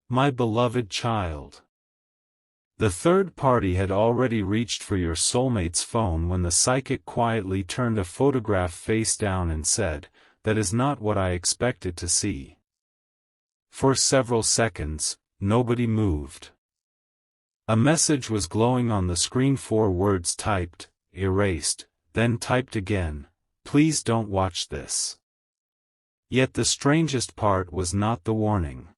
My beloved child. The third party had already reached for your soulmate's phone when the psychic quietly turned a photograph face down and said, "That is not what I expected to see." For several seconds, nobody moved. A message was glowing on the screen, 4 words typed, erased, then typed again, "Please don't watch this." Yet the strangest part was not the warning.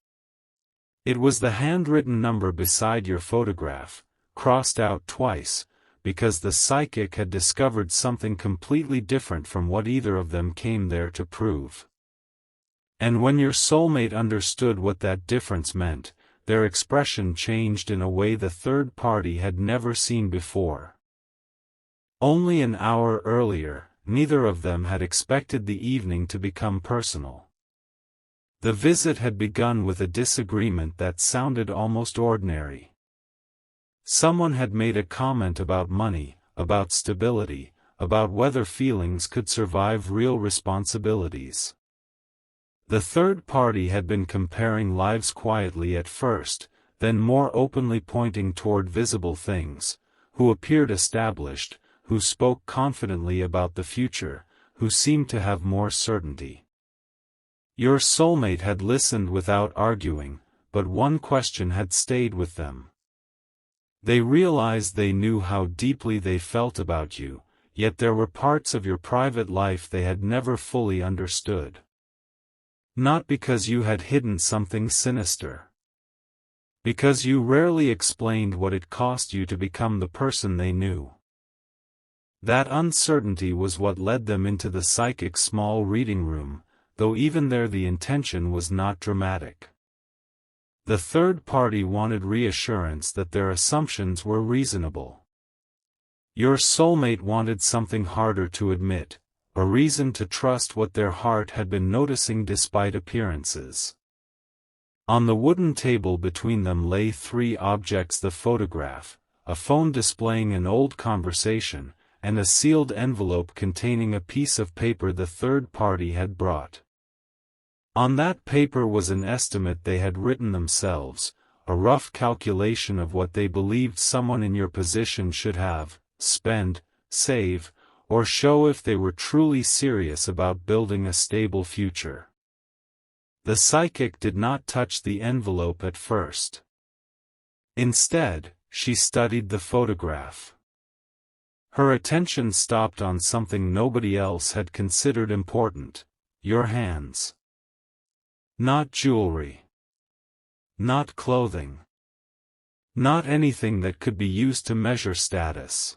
It was the handwritten number beside your photograph, crossed out twice, because the psychic had discovered something completely different from what either of them came there to prove. And when your soulmate understood what that difference meant, their expression changed in a way the third party had never seen before. Only an hour earlier, neither of them had expected the evening to become personal. The visit had begun with a disagreement that sounded almost ordinary. Someone had made a comment about money, about stability, about whether feelings could survive real responsibilities. The third party had been comparing lives quietly at first, then more openly pointing toward visible things, who appeared established, who spoke confidently about the future, who seemed to have more certainty. Your soulmate had listened without arguing, but one question had stayed with them. They realized they knew how deeply they felt about you, yet there were parts of your private life they had never fully understood. Not because you had hidden something sinister. Because you rarely explained what it cost you to become the person they knew. That uncertainty was what led them into the psychic's small reading room, though even there the intention was not dramatic. The third party wanted reassurance that their assumptions were reasonable. Your soulmate wanted something harder to admit, a reason to trust what their heart had been noticing despite appearances. On the wooden table between them lay 3 objects: the photograph, a phone displaying an old conversation, and a sealed envelope containing a piece of paper the third party had brought. On that paper was an estimate they had written themselves, a rough calculation of what they believed someone in your position should have, spend, save, or show if they were truly serious about building a stable future. The psychic did not touch the envelope at first. Instead, she studied the photograph. Her attention stopped on something nobody else had considered important: your hands. Not jewelry. Not clothing. Not anything that could be used to measure status.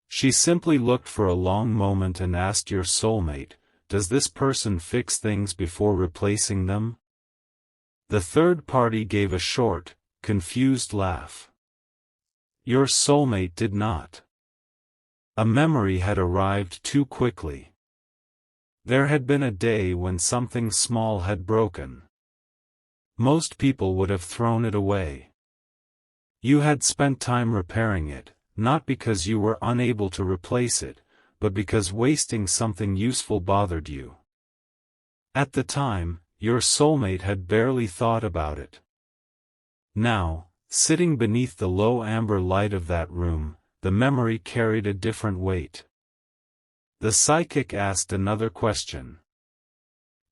She simply looked for a long moment and asked your soulmate, "Does this person fix things before replacing them?" The third party gave a short, confused laugh. Your soulmate did not. A memory had arrived too quickly. There had been a day when something small had broken. Most people would have thrown it away. You had spent time repairing it, not because you were unable to replace it, but because wasting something useful bothered you. At the time, your soulmate had barely thought about it. Now, sitting beneath the low amber light of that room, the memory carried a different weight. The psychic asked another question.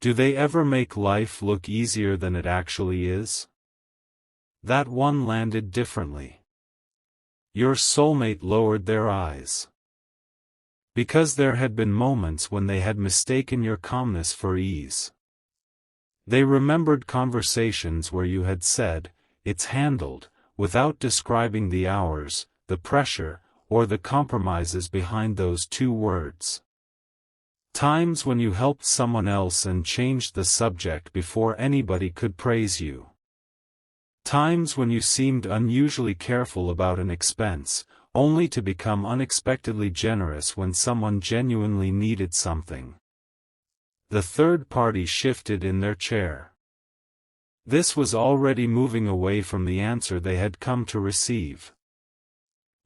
Do they ever make life look easier than it actually is? That one landed differently. Your soulmate lowered their eyes. Because there had been moments when they had mistaken your calmness for ease. They remembered conversations where you had said, "It's handled," without describing the hours, the pressure, or the compromises behind those 2 words. Times when you helped someone else and changed the subject before anybody could praise you. Times when you seemed unusually careful about an expense, only to become unexpectedly generous when someone genuinely needed something. The third party shifted in their chair. This was already moving away from the answer they had come to receive.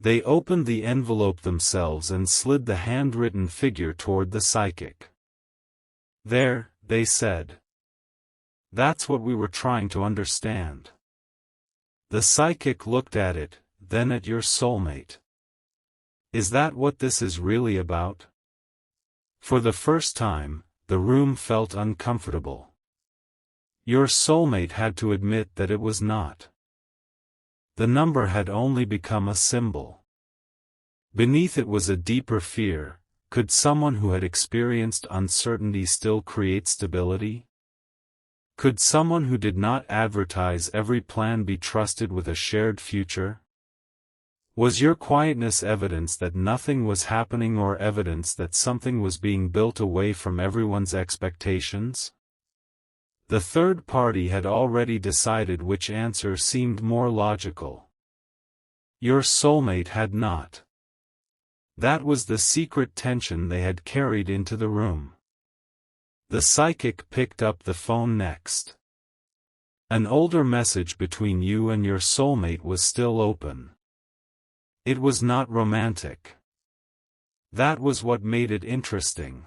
They opened the envelope themselves and slid the handwritten figure toward the psychic. "There," they said. That's what we were trying to understand. The psychic looked at it, then at your soulmate. Is that what this is really about? For the first time, the room felt uncomfortable. Your soulmate had to admit that it was not. The number had only become a symbol. Beneath it was a deeper fear. Could someone who had experienced uncertainty still create stability? Could someone who did not advertise every plan be trusted with a shared future? Was your quietness evidence that nothing was happening or evidence that something was being built away from everyone's expectations? The third party had already decided which answer seemed more logical. Your soulmate had not. That was the secret tension they had carried into the room. The psychic picked up the phone next. An older message between you and your soulmate was still open. It was not romantic. That was what made it interesting.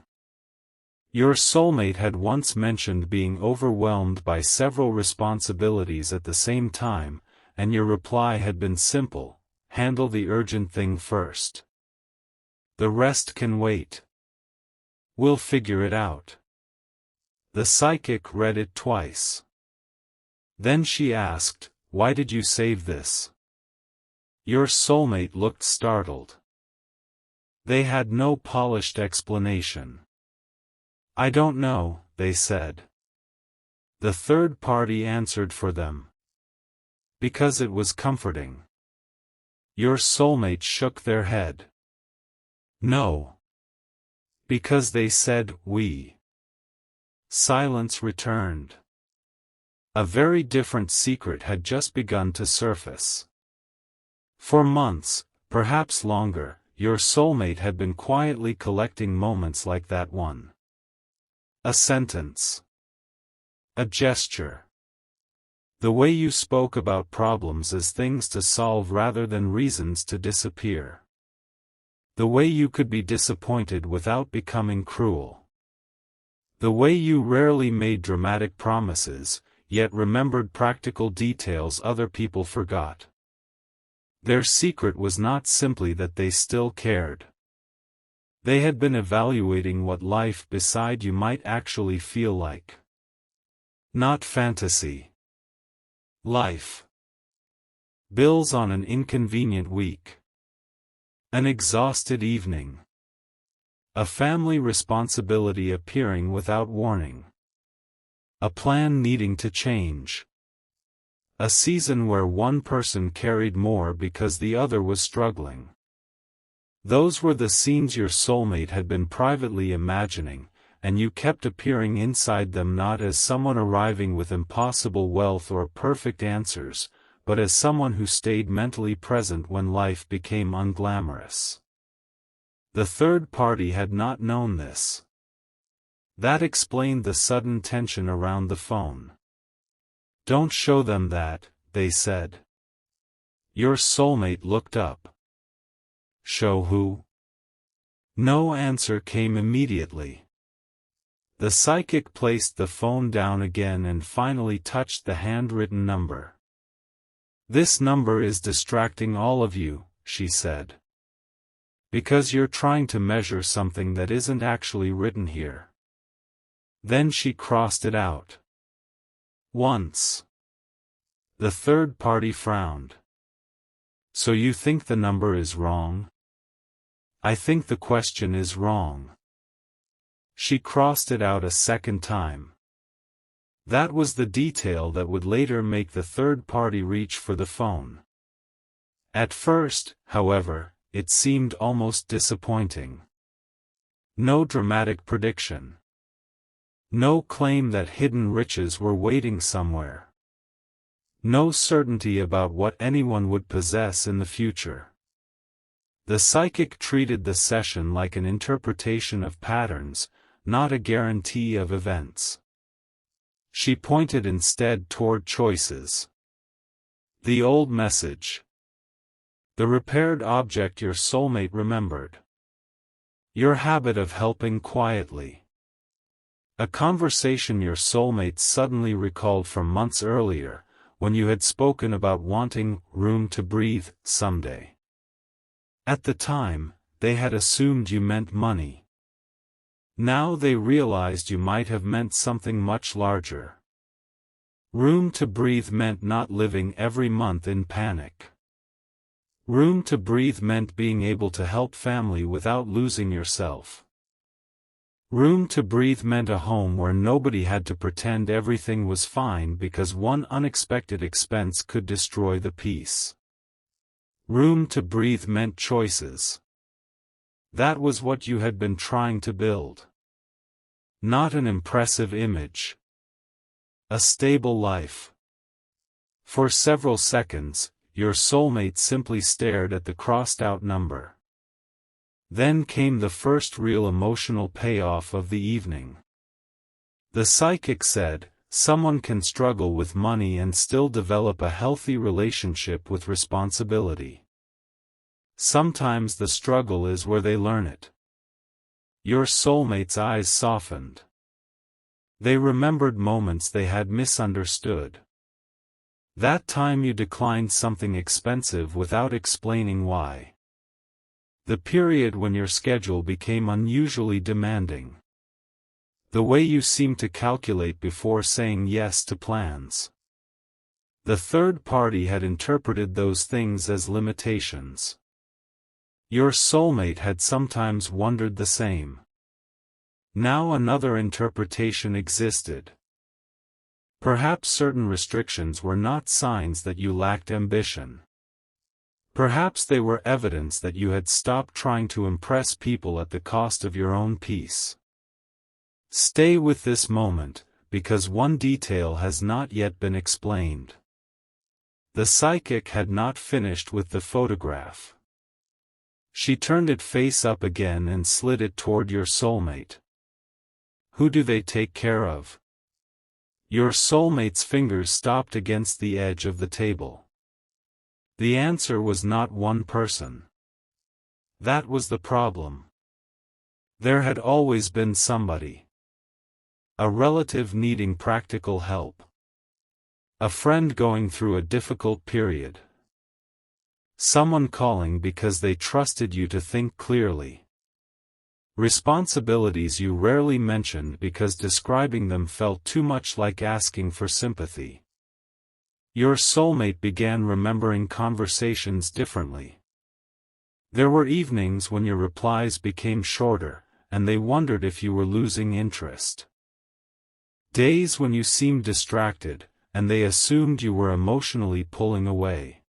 Your soulmate had once mentioned being overwhelmed by several responsibilities at the same time, and your reply had been simple: handle the urgent thing first. The rest can wait. We'll figure it out. The psychic read it twice. Then she asked, "Why did you save this?" Your soulmate looked startled. They had no polished explanation. "I don't know," they said. The third party answered for them. Because it was comforting. Your soulmate shook their head. No. Because they said, "We." Silence returned. A very different secret had just begun to surface. For months, perhaps longer, your soulmate had been quietly collecting moments like that one. A sentence. A gesture. The way you spoke about problems as things to solve rather than reasons to disappear. The way you could be disappointed without becoming cruel. The way you rarely made dramatic promises, yet remembered practical details other people forgot. Their secret was not simply that they still cared. They had been evaluating what life beside you might actually feel like. Not fantasy. Life. Bills on an inconvenient week. An exhausted evening. A family responsibility appearing without warning. A plan needing to change. A season where one person carried more because the other was struggling. Those were the scenes your soulmate had been privately imagining, and you kept appearing inside them not as someone arriving with impossible wealth or perfect answers, but as someone who stayed mentally present when life became unglamorous. The third party had not known this. That explained the sudden tension around the phone. "Don't show them that," they said. Your soulmate looked up. "Show who?" No answer came immediately. The psychic placed the phone down again and finally touched the handwritten number. "This number is distracting all of you," she said. "Because you're trying to measure something that isn't actually written here." Then she crossed it out. Once. The third party frowned. "So you think the number is wrong?" "I think the question is wrong." She crossed it out a second time. That was the detail that would later make the third party reach for the phone. At first, however, it seemed almost disappointing. No dramatic prediction. No claim that hidden riches were waiting somewhere. No certainty about what anyone would possess in the future. The psychic treated the session like an interpretation of patterns, not a guarantee of events. She pointed instead toward choices. The old message. The repaired object your soulmate remembered. Your habit of helping quietly. A conversation your soulmate suddenly recalled from months earlier, when you had spoken about wanting room to breathe someday. At the time, they had assumed you meant money. Now they realized you might have meant something much larger. Room to breathe meant not living every month in panic. Room to breathe meant being able to help family without losing yourself. Room to breathe meant a home where nobody had to pretend everything was fine because one unexpected expense could destroy the peace. Room to breathe meant choices. That was what you had been trying to build. Not an impressive image. A stable life. For several seconds, your soulmate simply stared at the crossed-out number. Then came the first real emotional payoff of the evening. The psychic said, someone can struggle with money and still develop a healthy relationship with responsibility. Sometimes the struggle is where they learn it. Your soulmate's eyes softened. They remembered moments they had misunderstood. That time you declined something expensive without explaining why. The period when your schedule became unusually demanding. The way you seemed to calculate before saying yes to plans. The third party had interpreted those things as limitations. Your soulmate had sometimes wondered the same. Now another interpretation existed. Perhaps certain restrictions were not signs that you lacked ambition. Perhaps they were evidence that you had stopped trying to impress people at the cost of your own peace. Stay with this moment, because one detail has not yet been explained. The psychic had not finished with the photograph. She turned it face up again and slid it toward your soulmate. Who do they take care of? Your soulmate's fingers stopped against the edge of the table. The answer was not one person. That was the problem. There had always been somebody. A relative needing practical help. A friend going through a difficult period. Someone calling because they trusted you to think clearly. Responsibilities you rarely mentioned because describing them felt too much like asking for sympathy. Your soulmate began remembering conversations differently. There were evenings when your replies became shorter, and they wondered if you were losing interest. Days when you seemed distracted, and they assumed you were emotionally pulling away.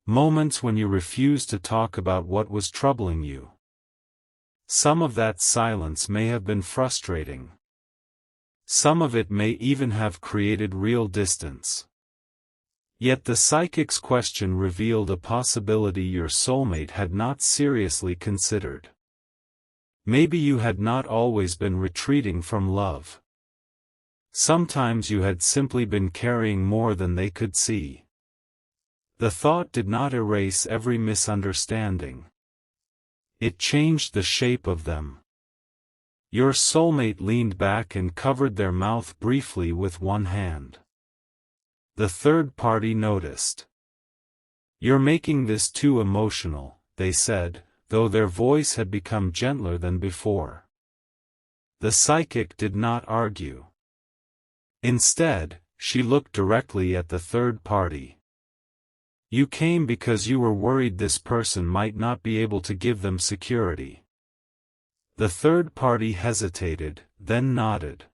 Moments when you refused to talk about what was troubling you. Some of that silence may have been frustrating. Some of it may even have created real distance. Yet the psychic's question revealed a possibility your soulmate had not seriously considered. Maybe you had not always been retreating from love. Sometimes you had simply been carrying more than they could see. The thought did not erase every misunderstanding. It changed the shape of them. Your soulmate leaned back and covered their mouth briefly with one hand. The third party noticed. You're making this too emotional, they said, though their voice had become gentler than before. The psychic did not argue. Instead, she looked directly at the third party. You came because you were worried this person might not be able to give them security. The third party hesitated, then nodded.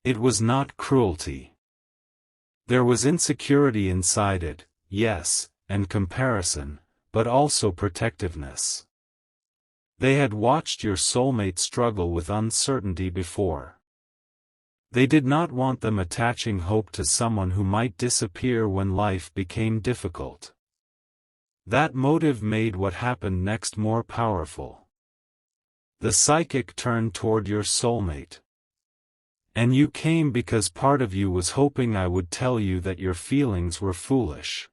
It was not cruelty. There was insecurity inside it, yes, and comparison, but also protectiveness. They had watched your soulmate struggle with uncertainty before. They did not want them attaching hope to someone who might disappear when life became difficult. That motive made what happened next more powerful. The psychic turned toward your soulmate. And you came because part of you was hoping I would tell you that your feelings were foolish.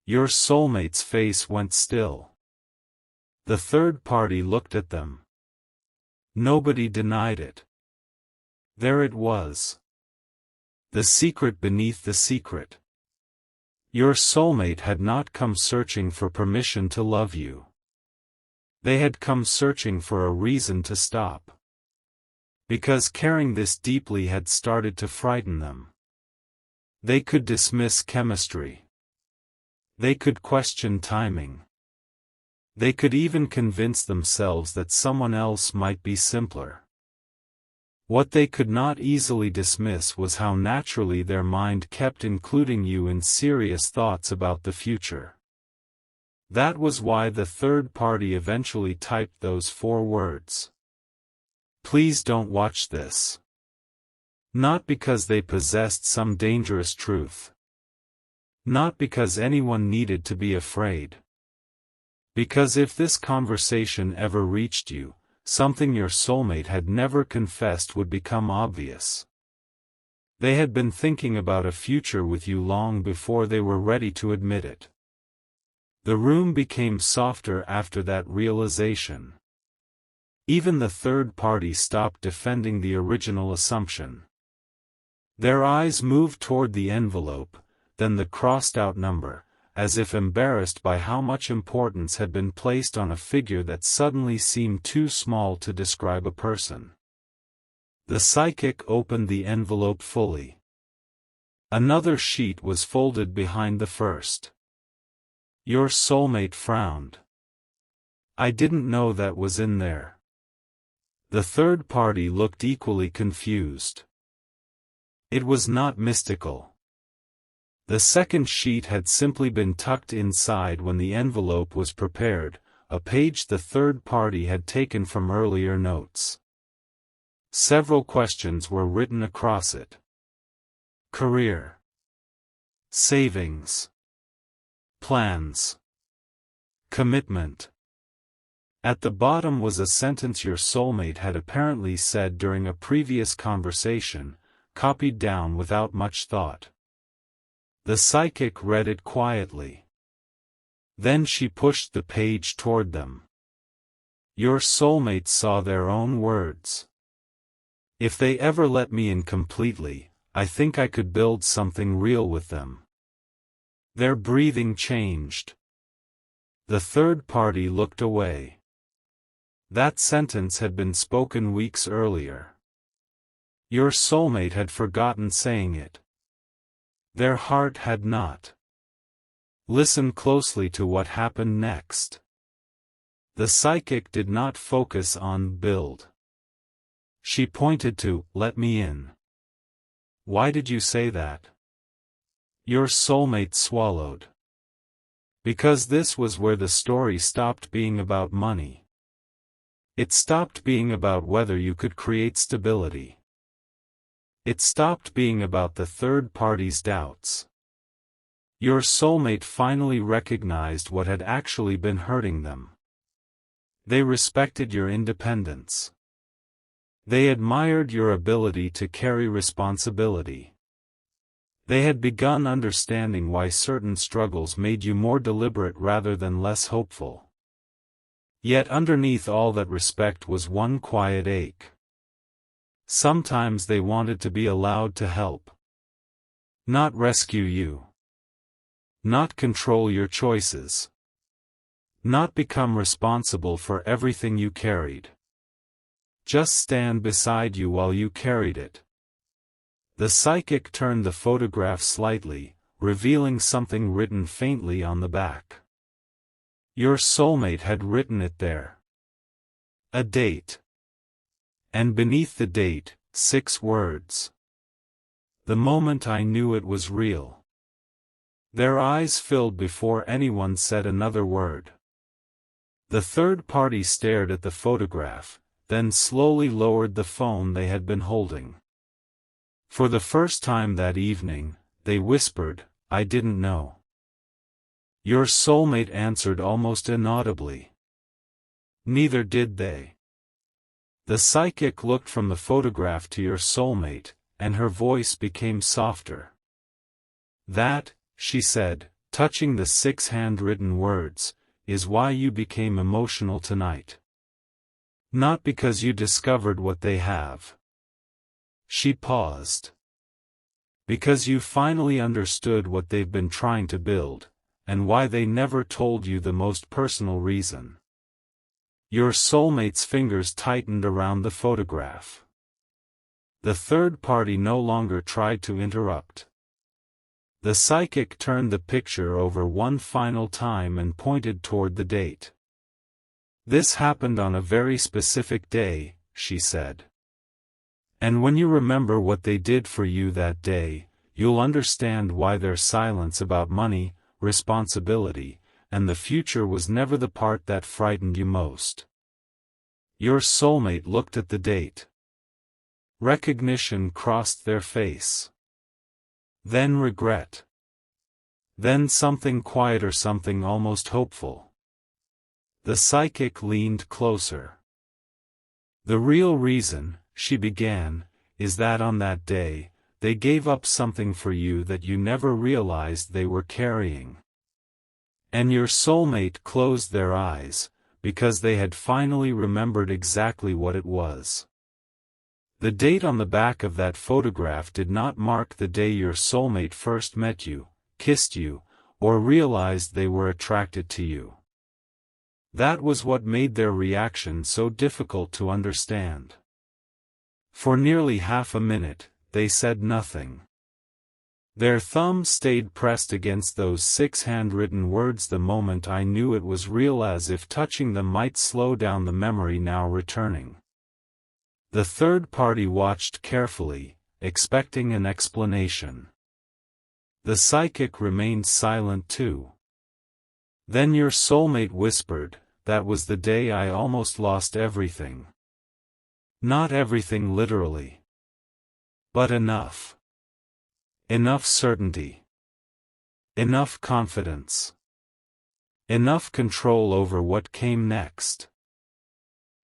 Your soulmate's face went still. The third party looked at them. Nobody denied it. There it was. The secret beneath the secret. Your soulmate had not come searching for permission to love you. They had come searching for a reason to stop. Because caring this deeply had started to frighten them. They could dismiss chemistry. They could question timing. They could even convince themselves that someone else might be simpler. What they could not easily dismiss was how naturally their mind kept including you in serious thoughts about the future. That was why the third party eventually typed those 4 words. Please don't watch this. Not because they possessed some dangerous truth. Not because anyone needed to be afraid. Because if this conversation ever reached you, something your soulmate had never confessed would become obvious. They had been thinking about a future with you long before they were ready to admit it. The room became softer after that realization. Even the third party stopped defending the original assumption. Their eyes moved toward the envelope, then the crossed-out number, as if embarrassed by how much importance had been placed on a figure that suddenly seemed too small to describe a person. The psychic opened the envelope fully. Another sheet was folded behind the first. Your soulmate frowned. I didn't know that was in there. The third party looked equally confused. It was not mystical. The second sheet had simply been tucked inside when the envelope was prepared, a page the third party had taken from earlier notes. Several questions were written across it. Career. Savings. Plans. Commitment. At the bottom was a sentence your soulmate had apparently said during a previous conversation, copied down without much thought. The psychic read it quietly. Then she pushed the page toward them. Your soulmate saw their own words. If they ever let me in completely, I think I could build something real with them. Their breathing changed. The third party looked away. That sentence had been spoken weeks earlier. Your soulmate had forgotten saying it. Their heart had not. Listen closely to what happened next. The psychic did not focus on build. She pointed to, let me in. Why did you say that? Your soulmate swallowed. Because this was where the story stopped being about money. It stopped being about whether you could create stability. It stopped being about the third party's doubts. Your soulmate finally recognized what had actually been hurting them. They respected your independence. They admired your ability to carry responsibility. They had begun understanding why certain struggles made you more deliberate rather than less hopeful. Yet underneath all that respect was one quiet ache. Sometimes they wanted to be allowed to help. Not rescue you. Not control your choices. Not become responsible for everything you carried. Just stand beside you while you carried it. The psychic turned the photograph slightly, revealing something written faintly on the back. Your soulmate had written it there. A date. And beneath the date, 6 words. The moment I knew it was real. Their eyes filled before anyone said another word. The third party stared at the photograph, then slowly lowered the phone they had been holding. For the first time that evening, they whispered, I didn't know. Your soulmate answered almost inaudibly. Neither did they. The psychic looked from the photograph to your soulmate, and her voice became softer. That, she said, touching the 6 handwritten words, is why you became emotional tonight. Not because you discovered what they have. She paused. Because you finally understood what they've been trying to build, and why they never told you the most personal reason. Your soulmate's fingers tightened around the photograph. The third party no longer tried to interrupt. The psychic turned the picture over one final time and pointed toward the date. This happened on a very specific day, she said. And when you remember what they did for you that day, you'll understand why their silence about money, responsibility, and the future was never the part that frightened you most. Your soulmate looked at the date. Recognition crossed their face. Then regret. Then something quieter, something almost hopeful. The psychic leaned closer. The real reason, she began, is that on that day, they gave up something for you that you never realized they were carrying. And your soulmate closed their eyes, because they had finally remembered exactly what it was. The date on the back of that photograph did not mark the day your soulmate first met you, kissed you, or realized they were attracted to you. That was what made their reaction so difficult to understand. For nearly half a minute, they said nothing. Their thumbs stayed pressed against those 6 handwritten words. The moment I knew it was real, as if touching them might slow down the memory now returning. The third party watched carefully, expecting an explanation. The psychic remained silent too. Then your soulmate whispered, "That was the day I almost lost everything." Not everything literally. But enough. Enough certainty. Enough confidence. Enough control over what came next.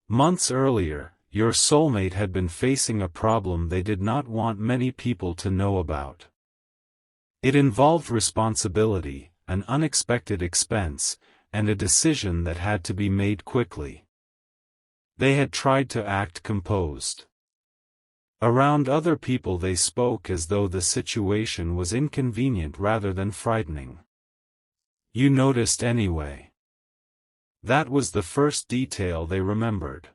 Months earlier, your soulmate had been facing a problem they did not want many people to know about. It involved responsibility, an unexpected expense, and a decision that had to be made quickly. They had tried to act composed. Around other people they spoke as though the situation was inconvenient rather than frightening. You noticed anyway. That was the first detail they remembered.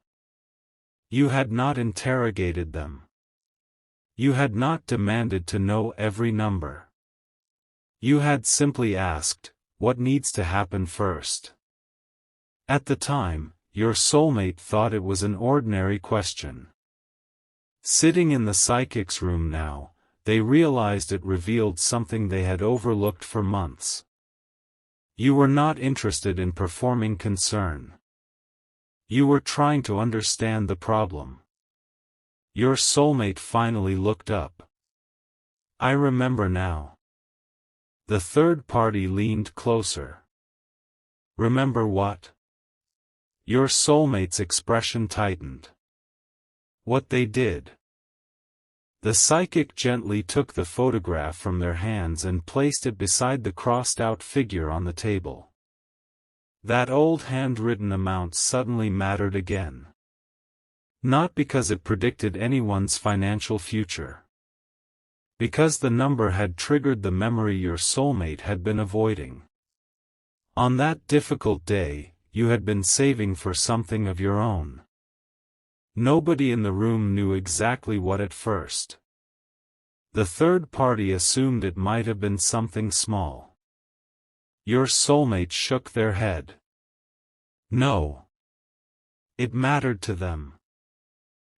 You had not interrogated them. You had not demanded to know every number. You had simply asked, "What needs to happen first?" At the time, your soulmate thought it was an ordinary question. Sitting in the psychic's room now, they realized it revealed something they had overlooked for months. You were not interested in performing concern. You were trying to understand the problem. Your soulmate finally looked up. "I remember now." The third party leaned closer. "Remember what?" Your soulmate's expression tightened. "What they did." The psychic gently took the photograph from their hands and placed it beside the crossed-out figure on the table. That old handwritten amount suddenly mattered again. Not because it predicted anyone's financial future. Because the number had triggered the memory your soulmate had been avoiding. On that difficult day, you had been saving for something of your own. Nobody in the room knew exactly what at first. The third party assumed it might have been something small. Your soulmate shook their head. No. It mattered to them.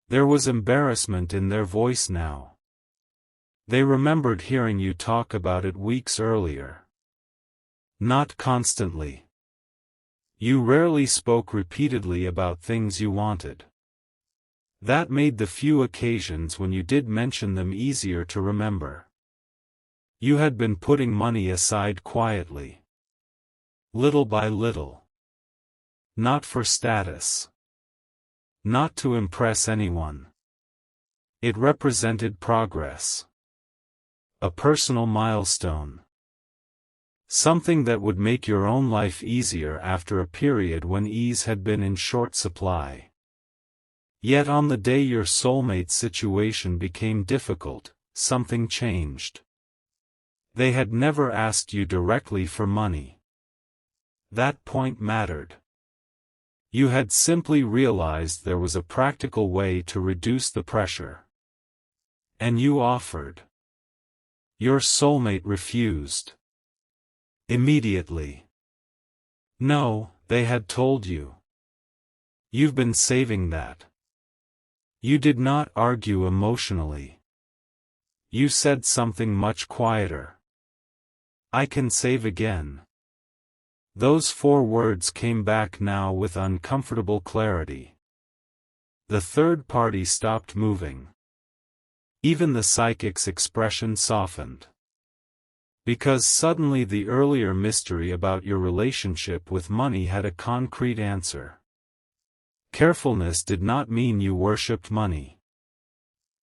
There was embarrassment in their voice now. They remembered hearing you talk about it weeks earlier. Not constantly. You rarely spoke repeatedly about things you wanted. That made the few occasions when you did mention them easier to remember. You had been putting money aside quietly. Little by little. Not for status. Not to impress anyone. It represented progress. A personal milestone. Something that would make your own life easier after a period when ease had been in short supply. Yet on the day your soulmate's situation became difficult, something changed. They had never asked you directly for money. That point mattered. You had simply realized there was a practical way to reduce the pressure. And you offered. Your soulmate refused. Immediately. No, they had told you. You've been saving that. You did not argue emotionally. You said something much quieter. I can save again. Those 4 words came back now with uncomfortable clarity. The third party stopped moving. Even the psychic's expression softened. Because suddenly the earlier mystery about your relationship with money had a concrete answer. Carefulness did not mean you worshipped money.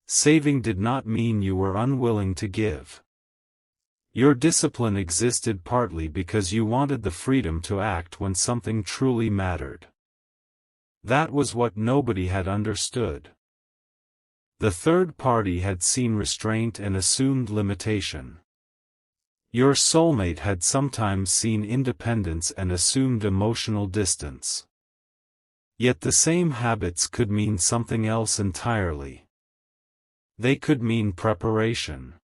Saving did not mean you were unwilling to give. Your discipline existed partly because you wanted the freedom to act when something truly mattered. That was what nobody had understood. The third party had seen restraint and assumed limitation. Your soulmate had sometimes seen independence and assumed emotional distance. Yet the same habits could mean something else entirely. They could mean preparation.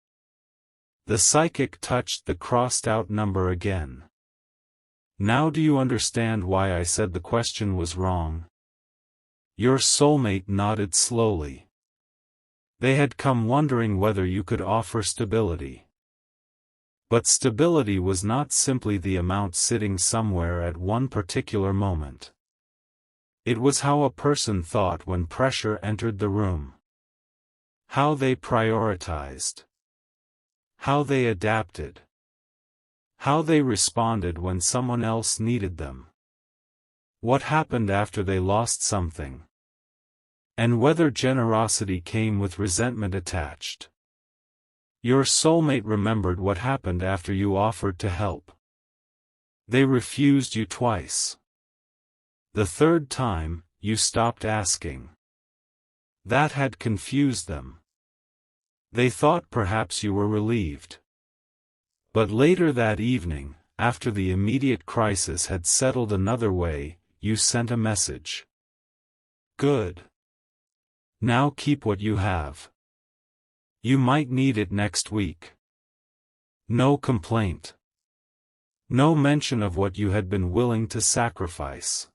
The psychic touched the crossed-out number again. Now do you understand why I said the question was wrong? Your soulmate nodded slowly. They had come wondering whether you could offer stability. But stability was not simply the amount sitting somewhere at one particular moment. It was how a person thought when pressure entered the room. How they prioritized. How they adapted. How they responded when someone else needed them. What happened after they lost something. And whether generosity came with resentment attached. Your soulmate remembered what happened after you offered to help. They refused you twice. The third time, you stopped asking. That had confused them. They thought perhaps you were relieved. But later that evening, after the immediate crisis had settled another way, you sent a message. Good. Now keep what you have. You might need it next week. No complaint. No mention of what you had been willing to sacrifice.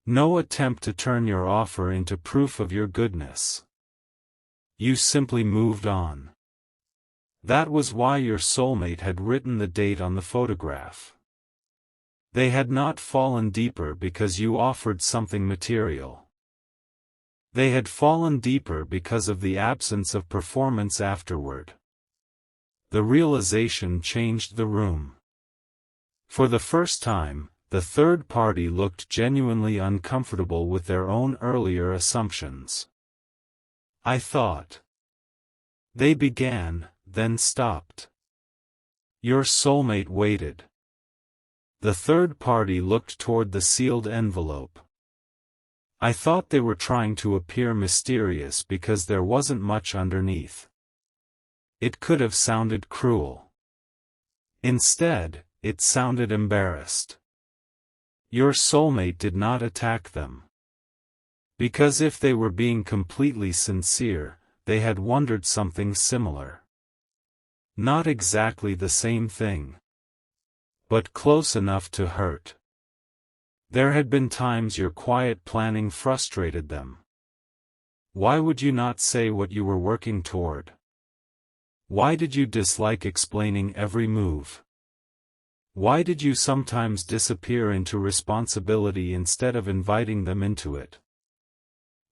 No attempt to turn your offer into proof of your goodness. You simply moved on. That was why your soulmate had written the date on the photograph. They had not fallen deeper because you offered something material. They had fallen deeper because of the absence of performance afterward. The realization changed the room. For the first time, the third party looked genuinely uncomfortable with their own earlier assumptions. I thought. They began, then stopped. Your soulmate waited. The third party looked toward the sealed envelope. I thought they were trying to appear mysterious because there wasn't much underneath. It could have sounded cruel. Instead, it sounded embarrassed. Your soulmate did not attack them. Because if they were being completely sincere, they had wondered something similar. Not exactly the same thing. But close enough to hurt. There had been times your quiet planning frustrated them. Why would you not say what you were working toward? Why did you dislike explaining every move? Why did you sometimes disappear into responsibility instead of inviting them into it?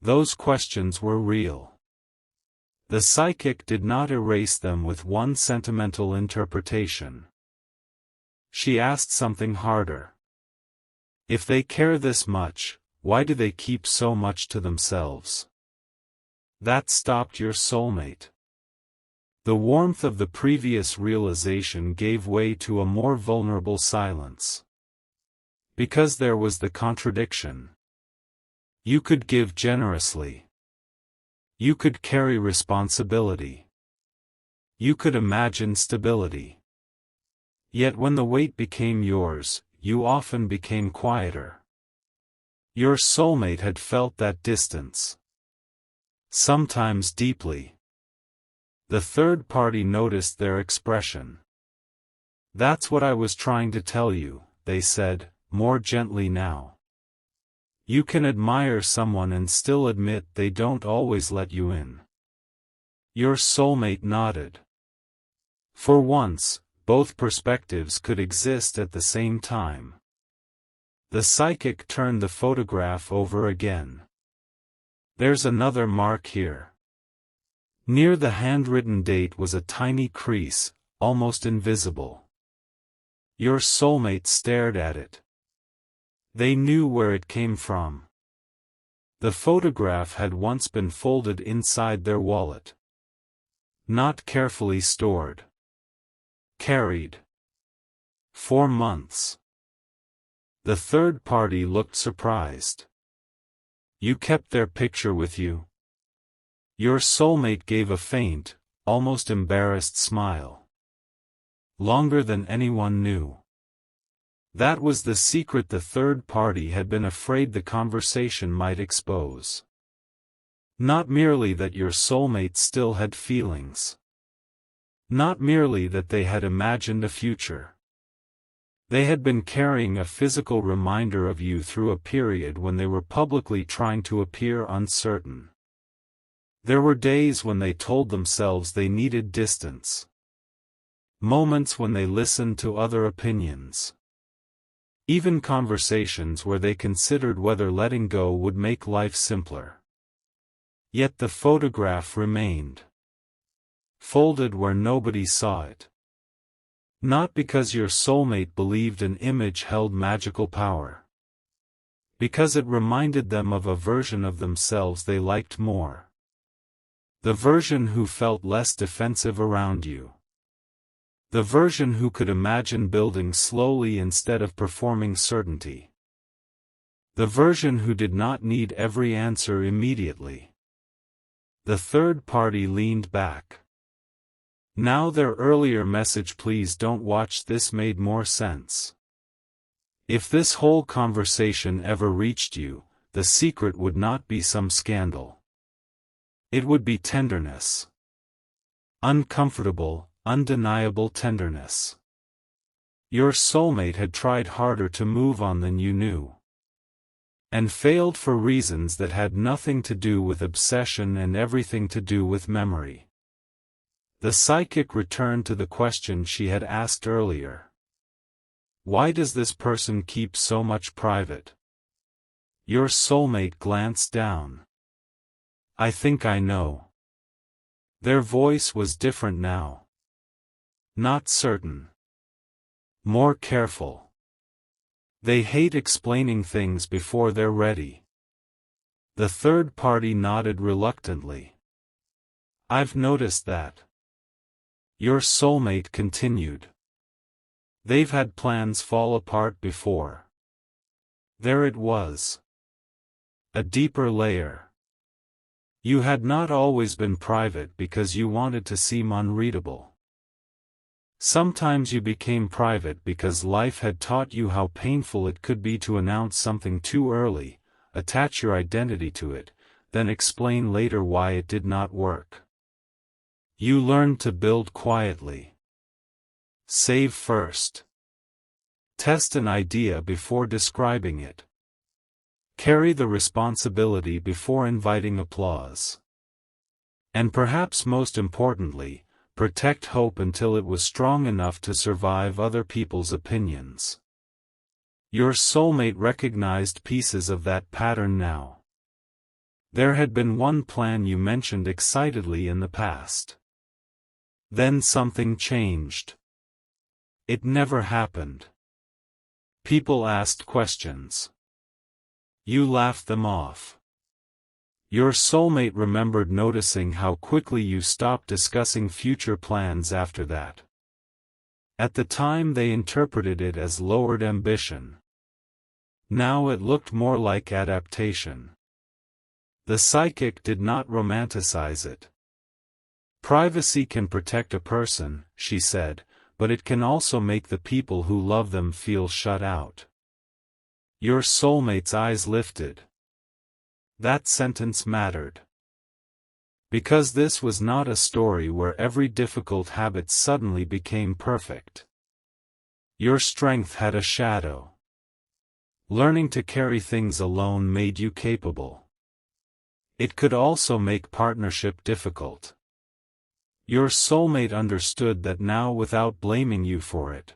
Those questions were real. The psychic did not erase them with one sentimental interpretation. She asked something harder. If they care this much, why do they keep so much to themselves? That stopped your soulmate. The warmth of the previous realization gave way to a more vulnerable silence. Because there was the contradiction. You could give generously. You could carry responsibility. You could imagine stability. Yet when the weight became yours, you often became quieter. Your soulmate had felt that distance. Sometimes deeply. The third party noticed their expression. "That's what I was trying to tell you," they said, more gently now. You can admire someone and still admit they don't always let you in. Your soulmate nodded. For once, both perspectives could exist at the same time. The psychic turned the photograph over again. "There's another mark here." Near the handwritten date was a tiny crease, almost invisible. Your soulmate stared at it. They knew where it came from. The photograph had once been folded inside their wallet. Not carefully stored. Carried. For months. The third party looked surprised. "You kept their picture with you?" Your soulmate gave a faint, almost embarrassed smile. "Longer than anyone knew." That was the secret the third party had been afraid the conversation might expose. Not merely that your soulmate still had feelings. Not merely that they had imagined a future. They had been carrying a physical reminder of you through a period when they were publicly trying to appear uncertain. There were days when they told themselves they needed distance. Moments when they listened to other opinions. Even conversations where they considered whether letting go would make life simpler. Yet the photograph remained. Folded where nobody saw it. Not because your soulmate believed an image held magical power. Because it reminded them of a version of themselves they liked more. The version who felt less defensive around you. The version who could imagine building slowly instead of performing certainty. The version who did not need every answer immediately. The third party leaned back. Now their earlier message "please don't watch this" made more sense. If this whole conversation ever reached you, the secret would not be some scandal. It would be tenderness. Uncomfortable, undeniable tenderness. Your soulmate had tried harder to move on than you knew. And failed for reasons that had nothing to do with obsession and everything to do with memory. The psychic returned to the question she had asked earlier. Why does this person keep so much private? Your soulmate glanced down. I think I know. Their voice was different now. Not certain. More careful. They hate explaining things before they're ready. The third party nodded reluctantly. I've noticed that. Your soulmate continued. They've had plans fall apart before. There it was. A deeper layer. You had not always been private because you wanted to seem unreadable. Sometimes you became private because life had taught you how painful it could be to announce something too early, attach your identity to it, then explain later why it did not work. You learned to build quietly. Save first. Test an idea before describing it. Carry the responsibility before inviting applause. And perhaps most importantly, protect hope until it was strong enough to survive other people's opinions. Your soulmate recognized pieces of that pattern now. There had been one plan you mentioned excitedly in the past. Then something changed. It never happened. People asked questions. You laughed them off. Your soulmate remembered noticing how quickly you stopped discussing future plans after that. At the time they interpreted it as lowered ambition. Now it looked more like adaptation. The psychic did not romanticize it. Privacy can protect a person, she said, but it can also make the people who love them feel shut out. Your soulmate's eyes lifted. That sentence mattered. Because this was not a story where every difficult habit suddenly became perfect. Your strength had a shadow. Learning to carry things alone made you capable. It could also make partnership difficult. Your soulmate understood that now without blaming you for it.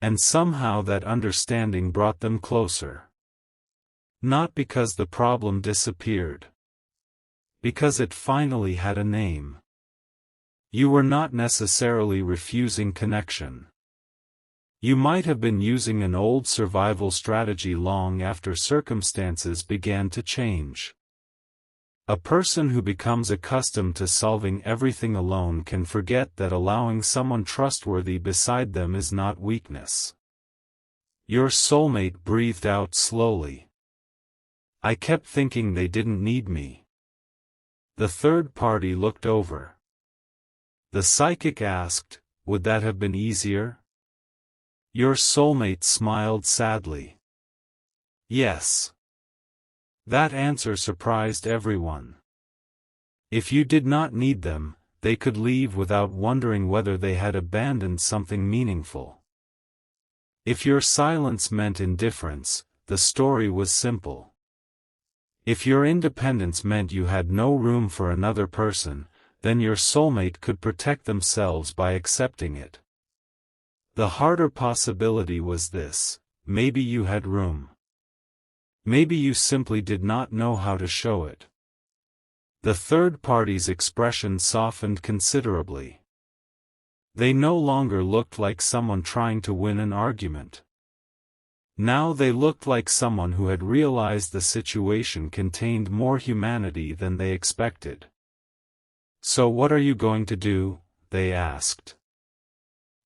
And somehow that understanding brought them closer. Not because the problem disappeared. Because it finally had a name. You were not necessarily refusing connection. You might have been using an old survival strategy long after circumstances began to change. A person who becomes accustomed to solving everything alone can forget that allowing someone trustworthy beside them is not weakness. Your soulmate breathed out slowly. I kept thinking they didn't need me. The third party looked over. The psychic asked, would that have been easier? Your soulmate smiled sadly. Yes. That answer surprised everyone. If you did not need them, they could leave without wondering whether they had abandoned something meaningful. If your silence meant indifference, the story was simple. If your independence meant you had no room for another person, then your soulmate could protect themselves by accepting it. The harder possibility was this: maybe you had room. Maybe you simply did not know how to show it. The third party's expression softened considerably. They no longer looked like someone trying to win an argument. Now they looked like someone who had realized the situation contained more humanity than they expected. So what are you going to do? They asked.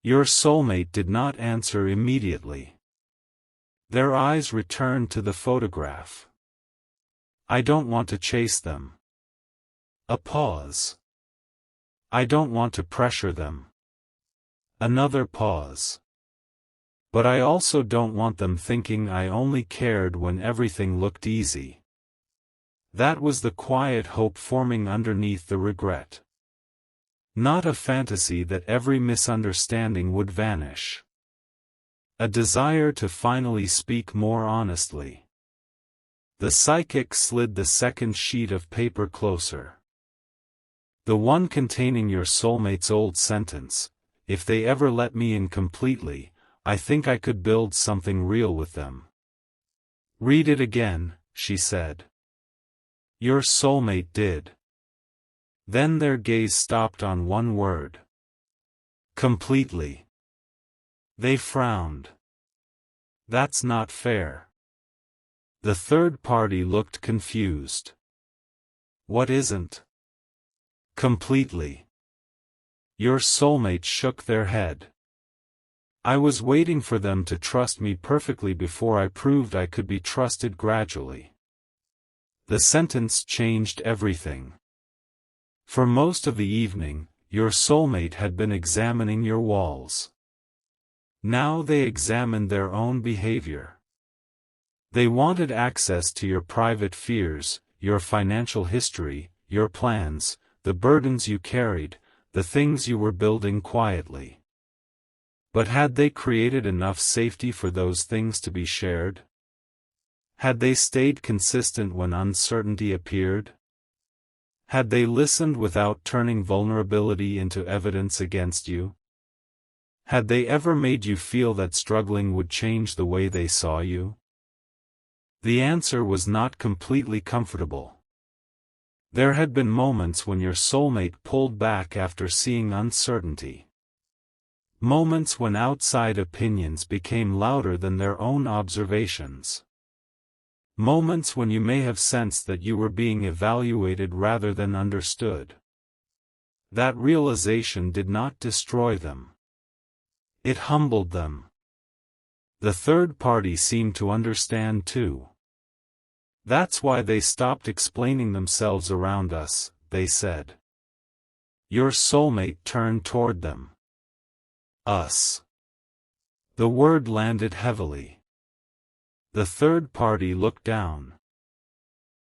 Your soulmate did not answer immediately. Their eyes returned to the photograph. I don't want to chase them. A pause. I don't want to pressure them. Another pause. But I also don't want them thinking I only cared when everything looked easy. That was the quiet hope forming underneath the regret. Not a fantasy that every misunderstanding would vanish. A desire to finally speak more honestly. The psychic slid the second sheet of paper closer. The one containing your soulmate's old sentence, if they ever let me in completely, I think I could build something real with them. Read it again, she said. Your soulmate did. Then their gaze stopped on one word. Completely. They frowned. That's not fair. The third party looked confused. What isn't? Completely. Your soulmate shook their head. I was waiting for them to trust me perfectly before I proved I could be trusted gradually. The sentence changed everything. For most of the evening, your soulmate had been examining your walls. Now they examined their own behavior. They wanted access to your private fears, your financial history, your plans, the burdens you carried, the things you were building quietly. But had they created enough safety for those things to be shared? Had they stayed consistent when uncertainty appeared? Had they listened without turning vulnerability into evidence against you? Had they ever made you feel that struggling would change the way they saw you? The answer was not completely comfortable. There had been moments when your soulmate pulled back after seeing uncertainty. Moments when outside opinions became louder than their own observations. Moments when you may have sensed that you were being evaluated rather than understood. That realization did not destroy them. It humbled them. The third party seemed to understand too. That's why they stopped explaining themselves around us, they said. Your soulmate turned toward them. Us. The word landed heavily. The third party looked down.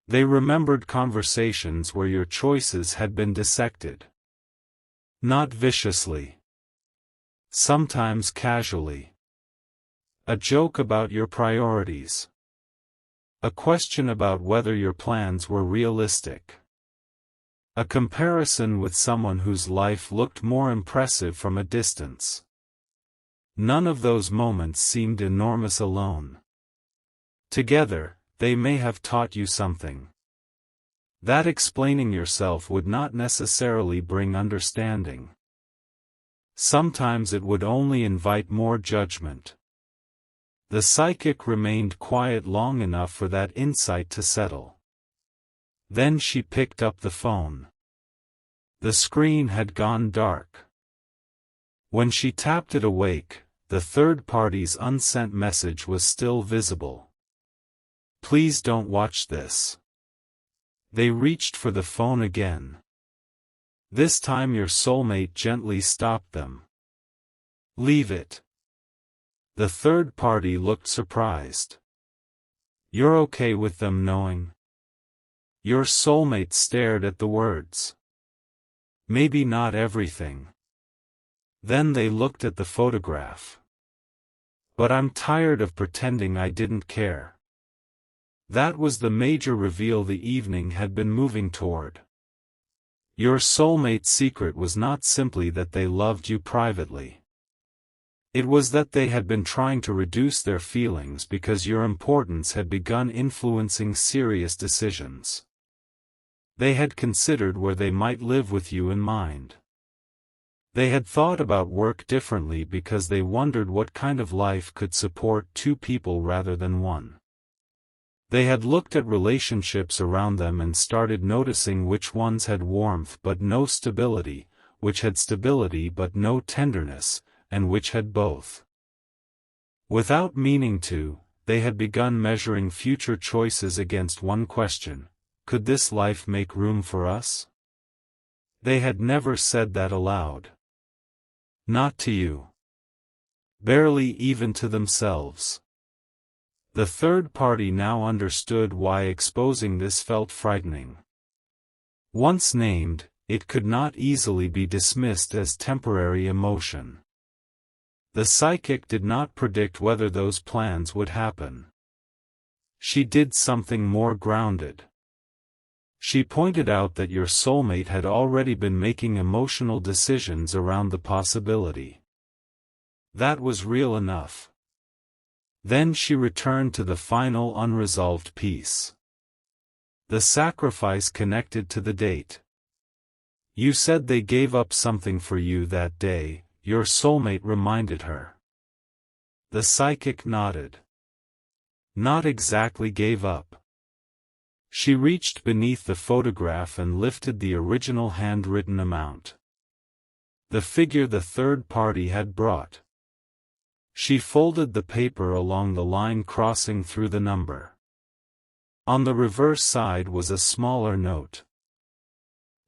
They remembered conversations where your choices had been dissected. Not viciously. Sometimes casually. A joke about your priorities. A question about whether your plans were realistic. A comparison with someone whose life looked more impressive from a distance. None of those moments seemed enormous alone. Together, they may have taught you something. That explaining yourself would not necessarily bring understanding. Sometimes it would only invite more judgment. The psychic remained quiet long enough for that insight to settle. Then she picked up the phone. The screen had gone dark. When she tapped it awake, the third party's unsent message was still visible. Please don't watch this. They reached for the phone again. This time your soulmate gently stopped them. Leave it. The third party looked surprised. You're okay with them knowing? Your soulmate stared at the words. Maybe not everything. Then they looked at the photograph. But I'm tired of pretending I didn't care. That was the major reveal the evening had been moving toward. Your soulmate's secret was not simply that they loved you privately. It was that they had been trying to reduce their feelings because your importance had begun influencing serious decisions. They had considered where they might live with you in mind. They had thought about work differently because they wondered what kind of life could support two people rather than one. They had looked at relationships around them and started noticing which ones had warmth but no stability, which had stability but no tenderness, and which had both. Without meaning to, they had begun measuring future choices against one question: could this life make room for us? They had never said that aloud. Not to you. Barely even to themselves. The third party now understood why exposing this felt frightening. Once named, it could not easily be dismissed as temporary emotion. The psychic did not predict whether those plans would happen. She did something more grounded. She pointed out that your soulmate had already been making emotional decisions around the possibility. That was real enough. Then she returned to the final unresolved piece. The sacrifice connected to the date. You said they gave up something for you that day, your soulmate reminded her. The psychic nodded. Not exactly gave up. She reached beneath the photograph and lifted the original handwritten amount. The figure the third party had brought. She folded the paper along the line crossing through the number. On the reverse side was a smaller note.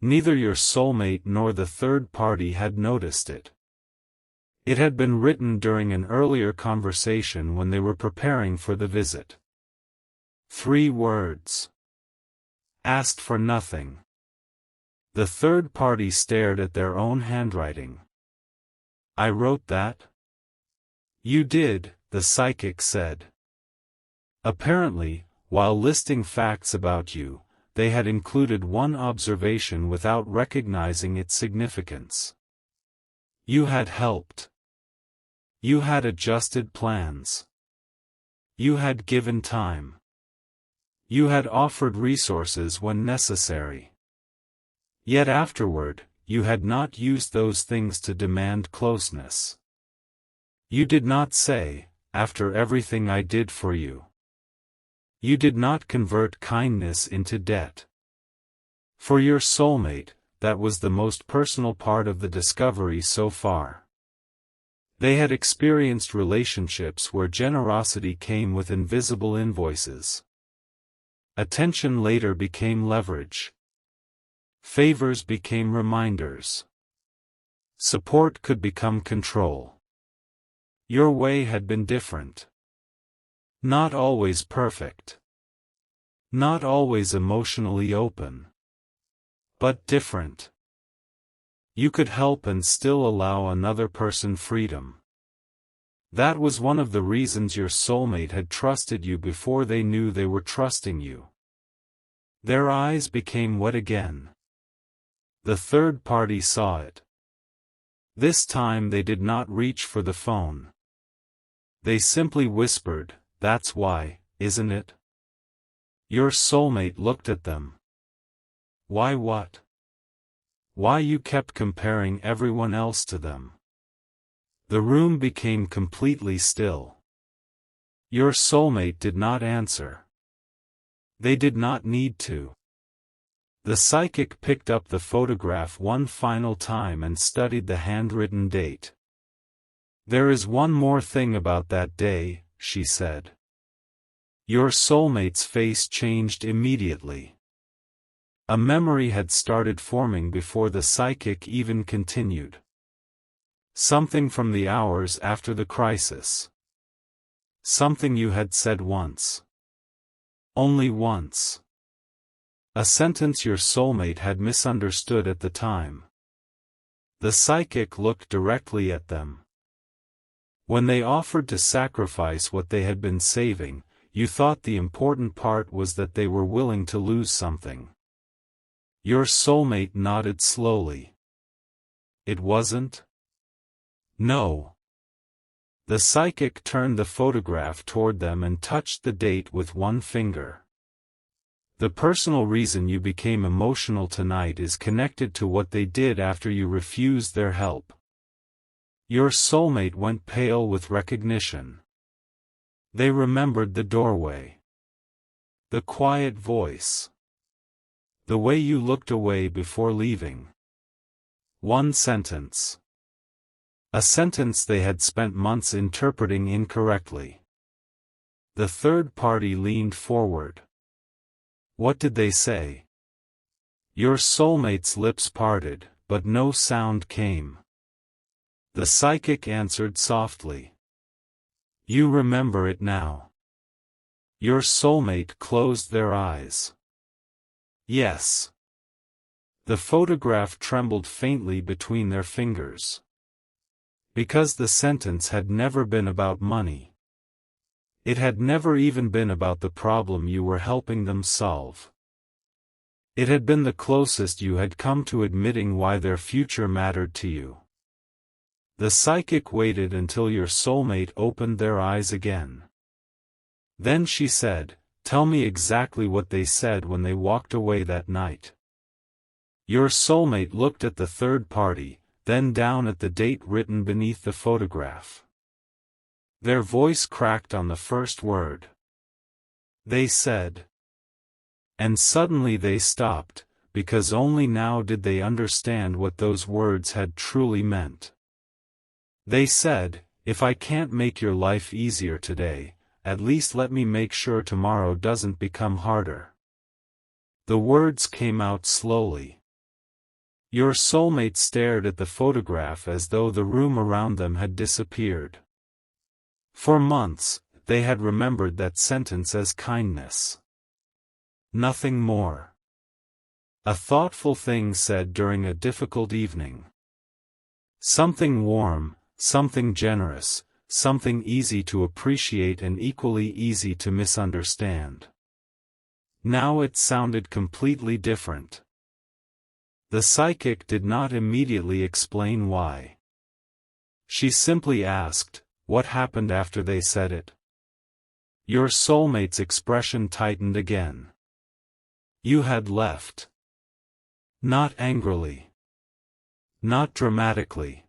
Neither your soulmate nor the third party had noticed it. It had been written during an earlier conversation when they were preparing for the visit. 3 words. Asked for nothing. The third party stared at their own handwriting. I wrote that? You did, the psychic said. Apparently, while listing facts about you, they had included one observation without recognizing its significance. You had helped. You had adjusted plans. You had given time. You had offered resources when necessary. Yet afterward, you had not used those things to demand closeness. You did not say, after everything I did for you. You did not convert kindness into debt. For your soulmate, that was the most personal part of the discovery so far. They had experienced relationships where generosity came with invisible invoices. Attention later became leverage. Favors became reminders. Support could become control. Your way had been different. Not always perfect. Not always emotionally open. But different. You could help and still allow another person freedom. That was one of the reasons your soulmate had trusted you before they knew they were trusting you. Their eyes became wet again. The third party saw it. This time they did not reach for the phone. They simply whispered, "That's why, isn't it?" Your soulmate looked at them. Why what? Why you kept comparing everyone else to them? The room became completely still. Your soulmate did not answer. They did not need to. The psychic picked up the photograph one final time and studied the handwritten date. "There is one more thing about that day," she said. Your soulmate's face changed immediately. A memory had started forming before the psychic even continued. Something from the hours after the crisis. Something you had said once. Only once. A sentence your soulmate had misunderstood at the time. The psychic looked directly at them. When they offered to sacrifice what they had been saving, you thought the important part was that they were willing to lose something. Your soulmate nodded slowly. It wasn't? No. The psychic turned the photograph toward them and touched the date with one finger. The personal reason you became emotional tonight is connected to what they did after you refused their help. Your soulmate went pale with recognition. They remembered the doorway. The quiet voice. The way you looked away before leaving. One sentence. A sentence they had spent months interpreting incorrectly. The third party leaned forward. What did they say? Your soulmate's lips parted, but no sound came. The psychic answered softly. You remember it now. Your soulmate closed their eyes. Yes. The photograph trembled faintly between their fingers. Because the sentence had never been about money. It had never even been about the problem you were helping them solve. It had been the closest you had come to admitting why their future mattered to you. The psychic waited until your soulmate opened their eyes again. Then she said, "Tell me exactly what they said when they walked away that night." Your soulmate looked at the third party, then down at the date written beneath the photograph. Their voice cracked on the first word. They said. And suddenly they stopped, because only now did they understand what those words had truly meant. They said, "If I can't make your life easier today, at least let me make sure tomorrow doesn't become harder." The words came out slowly. Your soulmate stared at the photograph as though the room around them had disappeared. For months, they had remembered that sentence as kindness. Nothing more. A thoughtful thing said during a difficult evening. Something warm, something generous, something easy to appreciate and equally easy to misunderstand. Now it sounded completely different. The psychic did not immediately explain why. She simply asked, "What happened after they said it?" Your soulmate's expression tightened again. You had left. Not angrily. Not dramatically.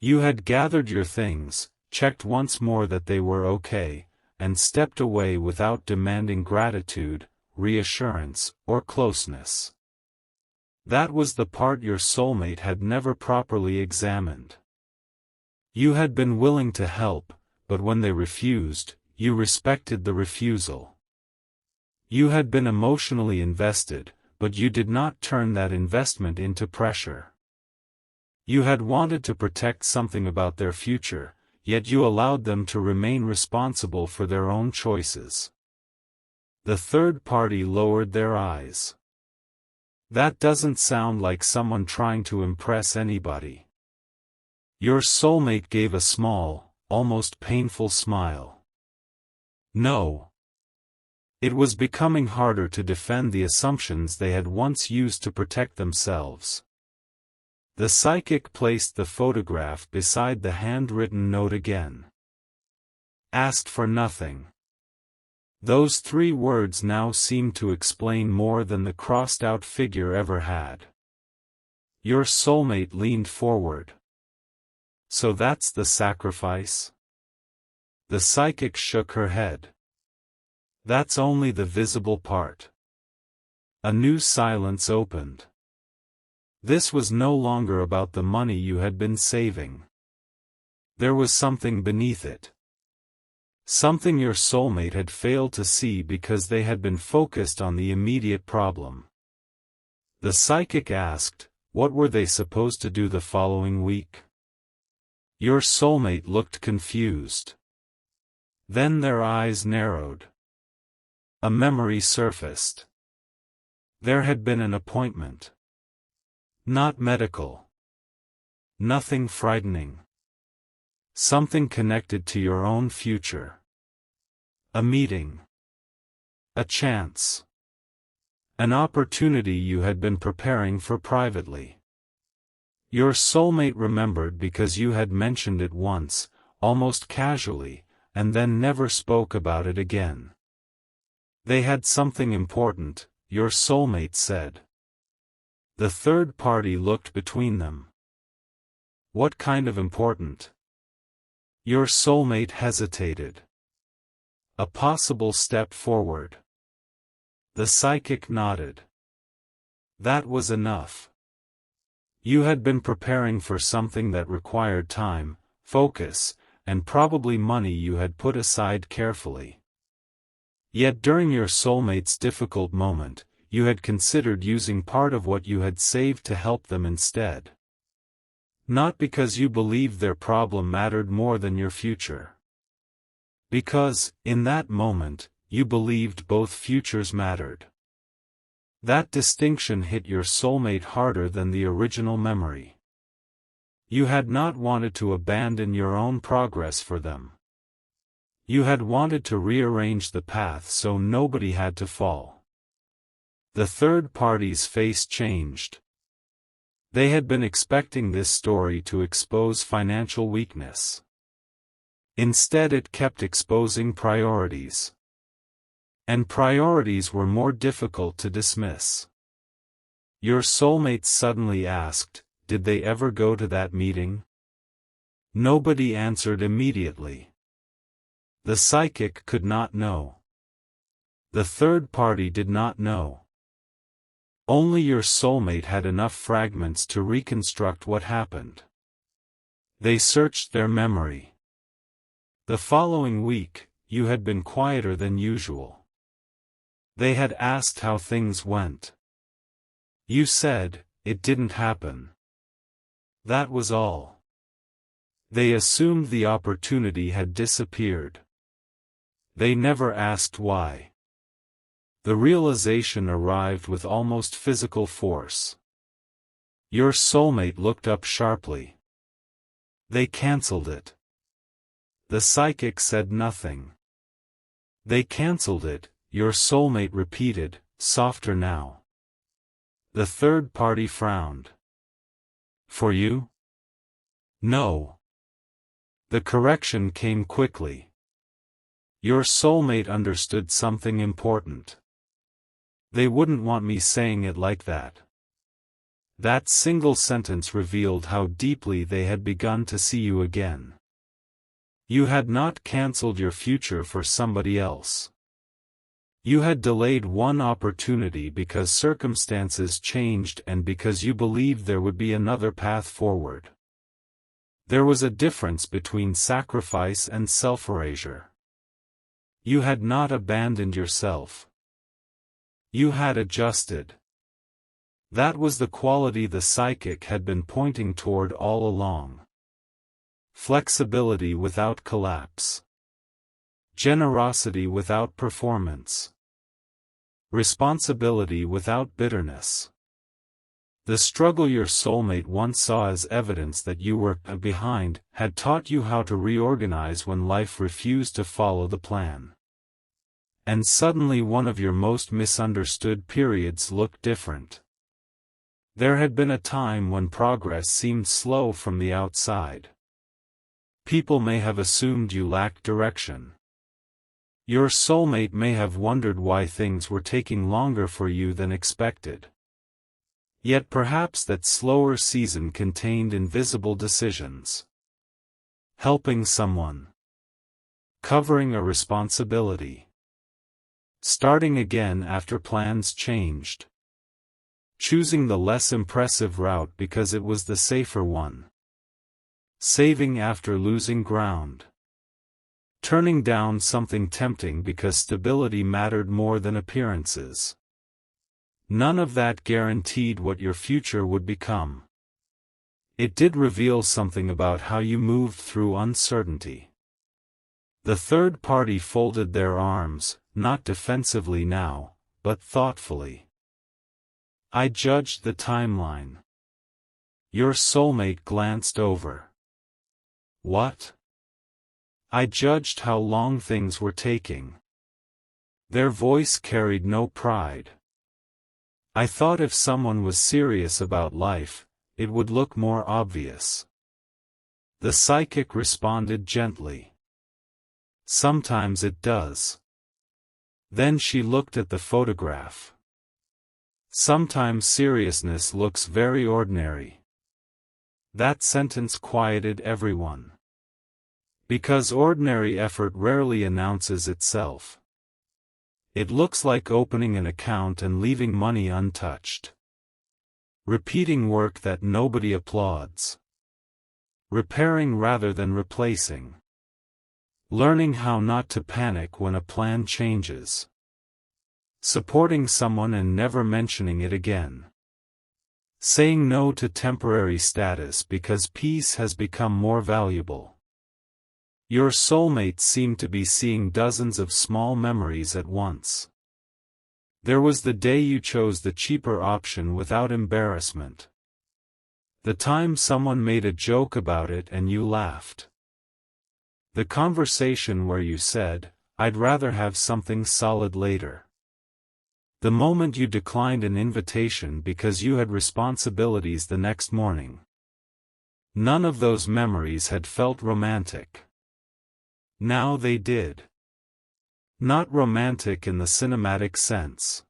You had gathered your things, checked once more that they were okay, and stepped away without demanding gratitude, reassurance, or closeness. That was the part your soulmate had never properly examined. You had been willing to help, but when they refused, you respected the refusal. You had been emotionally invested, but you did not turn that investment into pressure. You had wanted to protect something about their future, yet you allowed them to remain responsible for their own choices. The third party lowered their eyes. That doesn't sound like someone trying to impress anybody. Your soulmate gave a small, almost painful smile. No. It was becoming harder to defend the assumptions they had once used to protect themselves. The psychic placed the photograph beside the handwritten note again. Asked for nothing. Those 3 words now seemed to explain more than the crossed-out figure ever had. Your soulmate leaned forward. So that's the sacrifice? The psychic shook her head. That's only the visible part. A new silence opened. This was no longer about the money you had been saving. There was something beneath it. Something your soulmate had failed to see because they had been focused on the immediate problem. The psychic asked, what were they supposed to do the following week? Your soulmate looked confused. Then their eyes narrowed. A memory surfaced. There had been an appointment. Not medical. Nothing frightening. Something connected to your own future. A meeting. A chance. An opportunity you had been preparing for privately. Your soulmate remembered because you had mentioned it once, almost casually, and then never spoke about it again. They had something important, your soulmate said. The third party looked between them. What kind of important? Your soulmate hesitated. A possible step forward. The psychic nodded. That was enough. You had been preparing for something that required time, focus, and probably money you had put aside carefully. Yet during your soulmate's difficult moment, you had considered using part of what you had saved to help them instead. Not because you believed their problem mattered more than your future. Because, in that moment, you believed both futures mattered. That distinction hit your soulmate harder than the original memory. You had not wanted to abandon your own progress for them. You had wanted to rearrange the path so nobody had to fall. The third party's face changed. They had been expecting this story to expose financial weakness. Instead it kept exposing priorities. And priorities were more difficult to dismiss. Your soulmate suddenly asked, did they ever go to that meeting? Nobody answered immediately. The psychic could not know. The third party did not know. Only your soulmate had enough fragments to reconstruct what happened. They searched their memory. The following week, you had been quieter than usual. They had asked how things went. You said, it didn't happen. That was all. They assumed the opportunity had disappeared. They never asked why. The realization arrived with almost physical force. Your soulmate looked up sharply. They cancelled it. The psychic said nothing. They cancelled it, your soulmate repeated, softer now. The third party frowned. For you? No. The correction came quickly. Your soulmate understood something important. They wouldn't want me saying it like that. That single sentence revealed how deeply they had begun to see you again. You had not cancelled your future for somebody else. You had delayed one opportunity because circumstances changed and because you believed there would be another path forward. There was a difference between sacrifice and self-erasure. You had not abandoned yourself. You had adjusted. That was the quality the psychic had been pointing toward all along. Flexibility without collapse. Generosity without performance. Responsibility without bitterness. The struggle your soulmate once saw as evidence that you were behind had taught you how to reorganize when life refused to follow the plan. And suddenly one of your most misunderstood periods looked different. There had been a time when progress seemed slow from the outside. People may have assumed you lacked direction. Your soulmate may have wondered why things were taking longer for you than expected. Yet perhaps that slower season contained invisible decisions. Helping someone. Covering a responsibility. Starting again after plans changed. Choosing the less impressive route because it was the safer one. Saving after losing ground. Turning down something tempting because stability mattered more than appearances. None of that guaranteed what your future would become. It did reveal something about how you moved through uncertainty. The third party folded their arms, not defensively now, but thoughtfully. I judged the timeline. Your soulmate glanced over. What? I judged how long things were taking. Their voice carried no pride. I thought if someone was serious about life, it would look more obvious. The psychic responded gently. Sometimes it does. Then she looked at the photograph. Sometimes seriousness looks very ordinary. That sentence quieted everyone. Because ordinary effort rarely announces itself. It looks like opening an account and leaving money untouched. Repeating work that nobody applauds. Repairing rather than replacing. Learning how not to panic when a plan changes. Supporting someone and never mentioning it again. Saying no to temporary status because peace has become more valuable. Your soulmate seemed to be seeing dozens of small memories at once. There was the day you chose the cheaper option without embarrassment. The time someone made a joke about it and you laughed. The conversation where you said, "I'd rather have something solid later." The moment you declined an invitation because you had responsibilities the next morning. None of those memories had felt romantic. Now they did. Not romantic in the cinematic sense.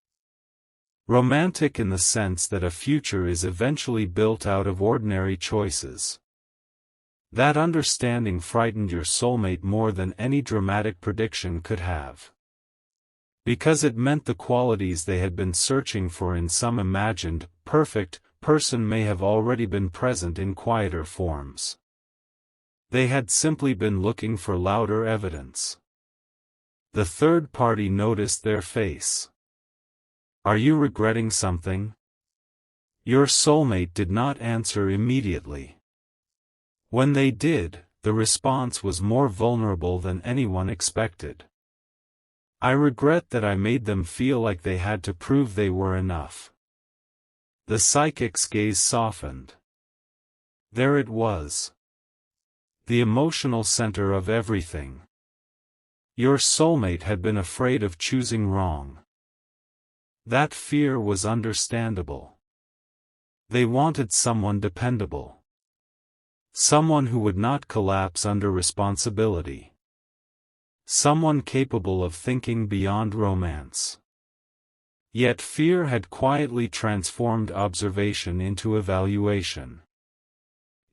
Romantic in the sense that a future is eventually built out of ordinary choices. That understanding frightened your soulmate more than any dramatic prediction could have. Because it meant the qualities they had been searching for in some imagined, perfect, person may have already been present in quieter forms. They had simply been looking for louder evidence. The third party noticed their face. Are you regretting something? Your soulmate did not answer immediately. When they did, the response was more vulnerable than anyone expected. I regret that I made them feel like they had to prove they were enough. The psychic's gaze softened. There it was. The emotional center of everything. Your soulmate had been afraid of choosing wrong. That fear was understandable. They wanted someone dependable. Someone who would not collapse under responsibility. Someone capable of thinking beyond romance. Yet fear had quietly transformed observation into evaluation.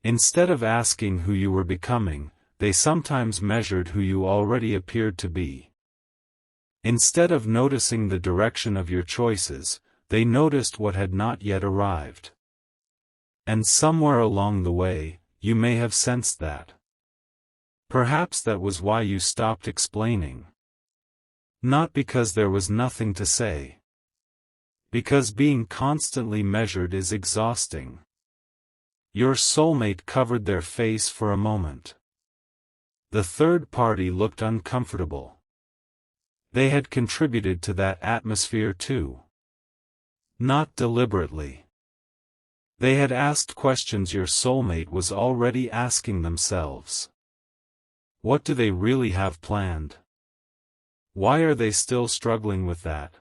Instead of asking who you were becoming, they sometimes measured who you already appeared to be. Instead of noticing the direction of your choices, they noticed what had not yet arrived. And somewhere along the way, you may have sensed that. Perhaps that was why you stopped explaining. Not because there was nothing to say. Because being constantly measured is exhausting. Your soulmate covered their face for a moment. The third party looked uncomfortable. They had contributed to that atmosphere too. Not deliberately. They had asked questions your soulmate was already asking themselves. What do they really have planned? Why are they still struggling with that?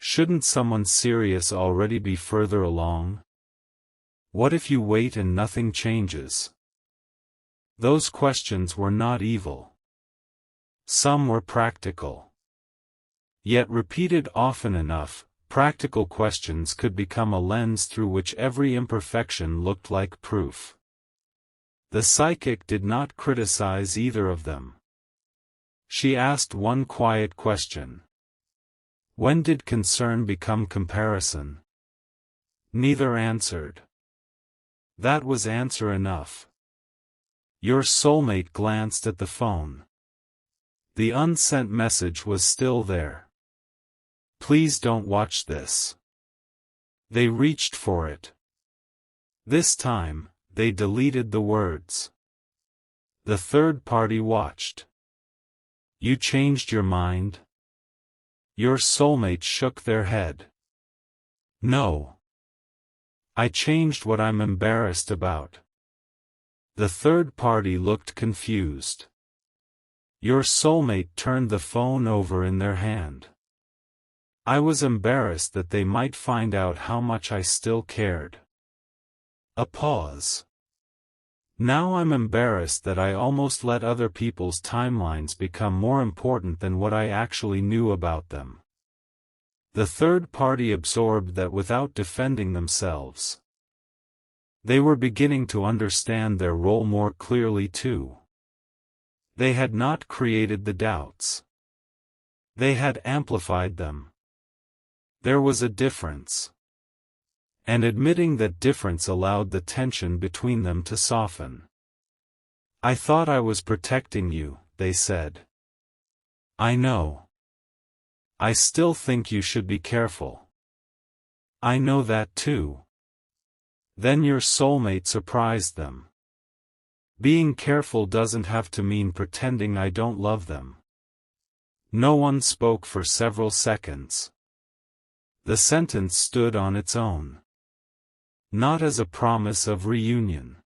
Shouldn't someone serious already be further along? What if you wait and nothing changes? Those questions were not evil. Some were practical. Yet repeated often enough, practical questions could become a lens through which every imperfection looked like proof. The psychic did not criticize either of them. She asked one quiet question. When did concern become comparison? Neither answered. That was answer enough. Your soulmate glanced at the phone. The unsent message was still there. Please don't watch this. They reached for it. This time, they deleted the words. The third party watched. You changed your mind? Your soulmate shook their head. No. I changed what I'm embarrassed about. The third party looked confused. Your soulmate turned the phone over in their hand. I was embarrassed that they might find out how much I still cared. A pause. Now I'm embarrassed that I almost let other people's timelines become more important than what I actually knew about them. The third party absorbed that without defending themselves. They were beginning to understand their role more clearly too. They had not created the doubts. They had amplified them. There was a difference. And admitting that difference allowed the tension between them to soften. I thought I was protecting you, they said. I know. I still think you should be careful. I know that too. Then your soulmate surprised them. Being careful doesn't have to mean pretending I don't love them. No one spoke for several seconds. The sentence stood on its own. Not as a promise of reunion.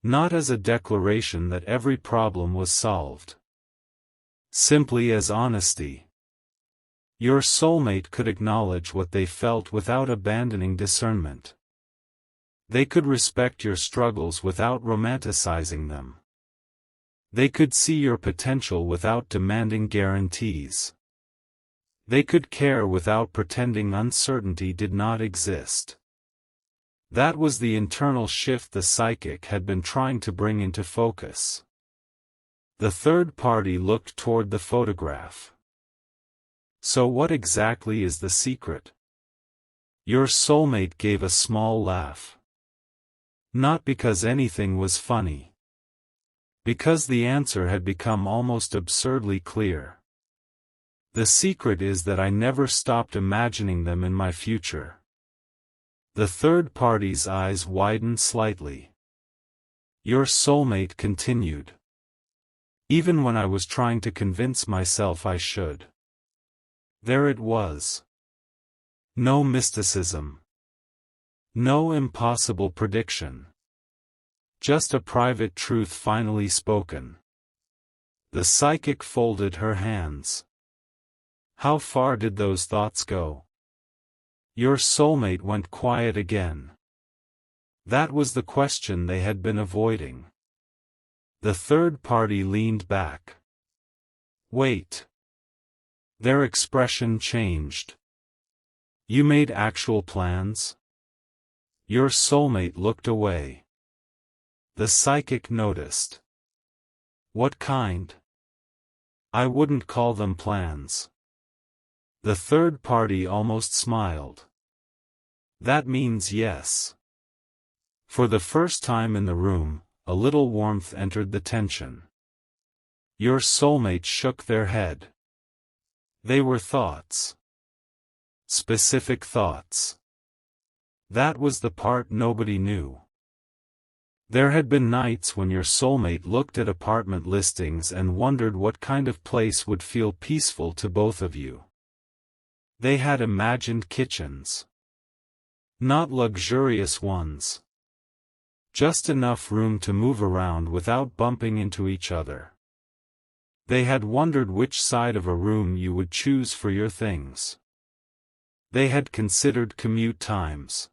Not as a declaration that every problem was solved. Simply as honesty. Your soulmate could acknowledge what they felt without abandoning discernment. They could respect your struggles without romanticizing them. They could see your potential without demanding guarantees. They could care without pretending uncertainty did not exist. That was the internal shift the psychic had been trying to bring into focus. The third party looked toward the photograph. So what exactly is the secret? Your soulmate gave a small laugh. Not because anything was funny. Because the answer had become almost absurdly clear. The secret is that I never stopped imagining them in my future. The third party's eyes widened slightly. Your soulmate continued. Even when I was trying to convince myself I should. There it was. No mysticism. No impossible prediction. Just a private truth finally spoken. The psychic folded her hands. How far did those thoughts go? Your soulmate went quiet again. That was the question they had been avoiding. The third party leaned back. Wait. Their expression changed. You made actual plans? Your soulmate looked away. The psychic noticed. What kind? I wouldn't call them plans. The third party almost smiled. That means yes. For the first time in the room, a little warmth entered the tension. Your soulmate shook their head. They were thoughts. Specific thoughts. That was the part nobody knew. There had been nights when your soulmate looked at apartment listings and wondered what kind of place would feel peaceful to both of you. They had imagined kitchens. Not luxurious ones. Just enough room to move around without bumping into each other. They had wondered which side of a room you would choose for your things. They had considered commute times.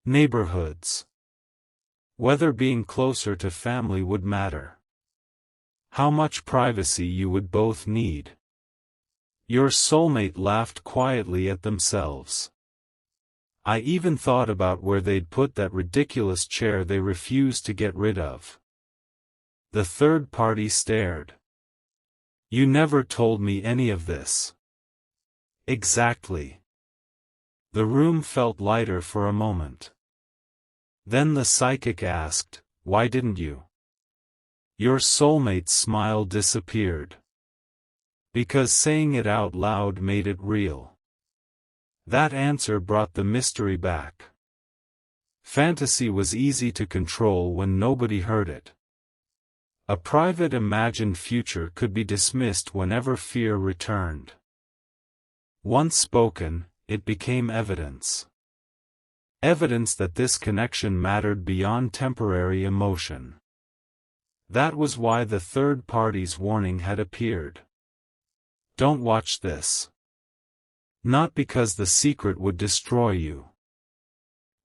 Neighborhoods. Whether being closer to family would matter. How much privacy you would both need. Your soulmate laughed quietly at themselves. I even thought about where they'd put that ridiculous chair they refused to get rid of. The third party stared. You never told me any of this. Exactly. The room felt lighter for a moment. Then the psychic asked, why didn't you? Your soulmate's smile disappeared. Because saying it out loud made it real. That answer brought the mystery back. Fantasy was easy to control when nobody heard it. A private imagined future could be dismissed whenever fear returned. Once spoken, it became evidence. Evidence that this connection mattered beyond temporary emotion. That was why the third party's warning had appeared. Don't watch this. Not because the secret would destroy you.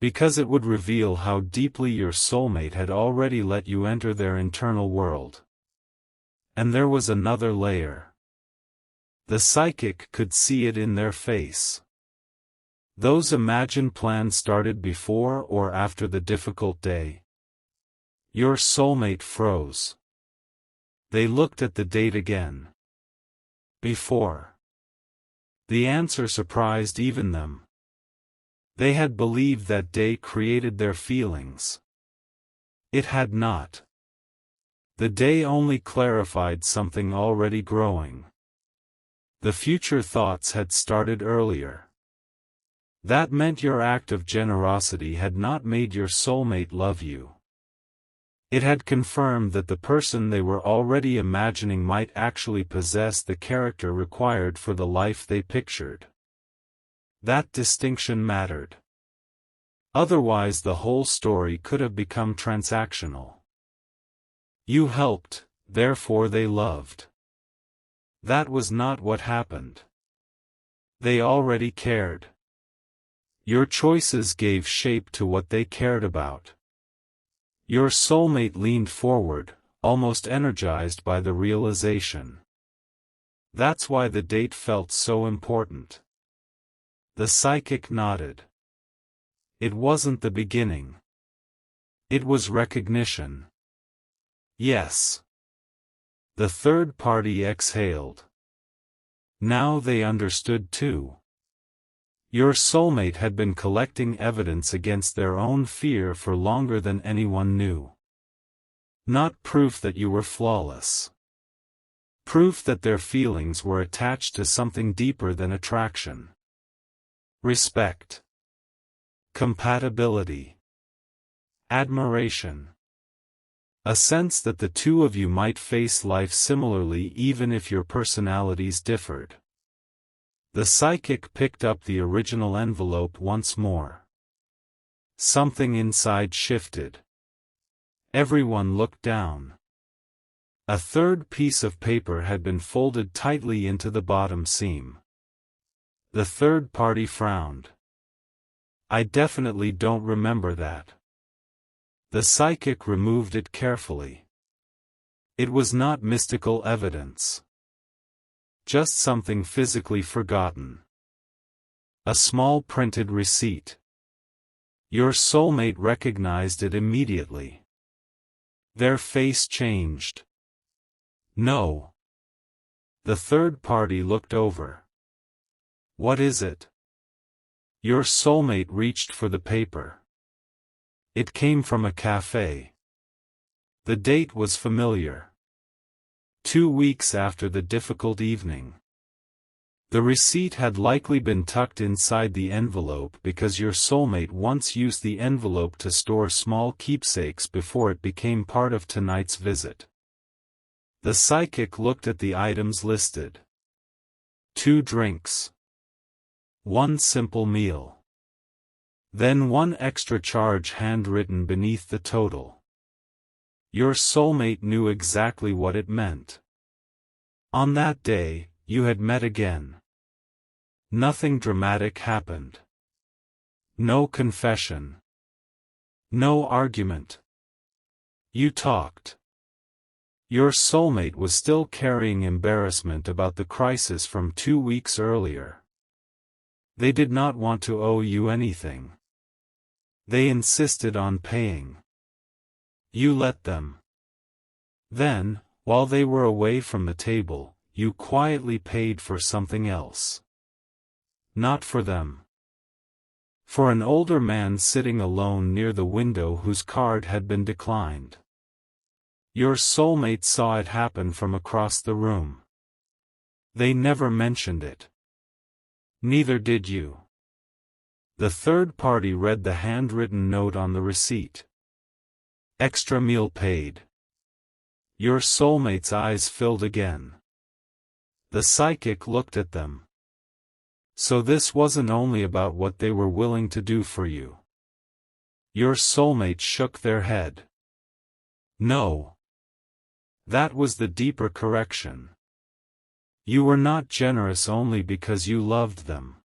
Because it would reveal how deeply your soulmate had already let you enter their internal world. And there was another layer. The psychic could see it in their face. Those imagined plans started before or after the difficult day. Your soulmate froze. They looked at the date again. Before. The answer surprised even them. They had believed that day created their feelings. It had not. The day only clarified something already growing. The future thoughts had started earlier. That meant your act of generosity had not made your soulmate love you. It had confirmed that the person they were already imagining might actually possess the character required for the life they pictured. That distinction mattered. Otherwise the whole story could have become transactional. You helped, therefore they loved. That was not what happened. They already cared. Your choices gave shape to what they cared about. Your soulmate leaned forward, almost energized by the realization. That's why the date felt so important. The psychic nodded. It wasn't the beginning. It was recognition. Yes. The third party exhaled. Now they understood too. Your soulmate had been collecting evidence against their own fear for longer than anyone knew. Not proof that you were flawless. Proof that their feelings were attached to something deeper than attraction. Respect. Compatibility. Admiration. A sense that the two of you might face life similarly even if your personalities differed. The psychic picked up the original envelope once more. Something inside shifted. Everyone looked down. A third piece of paper had been folded tightly into the bottom seam. The third party frowned. I definitely don't remember that. The psychic removed it carefully. It was not mystical evidence. Just something physically forgotten. A small printed receipt. Your soulmate recognized it immediately. Their face changed. No. The third party looked over. What is it? Your soulmate reached for the paper. It came from a cafe. The date was familiar. 2 weeks after the difficult evening. The receipt had likely been tucked inside the envelope because your soulmate once used the envelope to store small keepsakes before it became part of tonight's visit. The psychic looked at the items listed. 2 drinks. 1 simple meal. Then 1 extra charge handwritten beneath the total. Your soulmate knew exactly what it meant. On that day, you had met again. Nothing dramatic happened. No confession. No argument. You talked. Your soulmate was still carrying embarrassment about the crisis from 2 weeks earlier. They did not want to owe you anything. They insisted on paying. You let them. Then, while they were away from the table, you quietly paid for something else. Not for them. For an older man sitting alone near the window whose card had been declined. Your soulmate saw it happen from across the room. They never mentioned it. Neither did you. The third party read the handwritten note on the receipt. Extra meal paid. Your soulmate's eyes filled again. The psychic looked at them. So this wasn't only about what they were willing to do for you. Your soulmate shook their head. No. That was the deeper correction. You were not generous only because you loved them.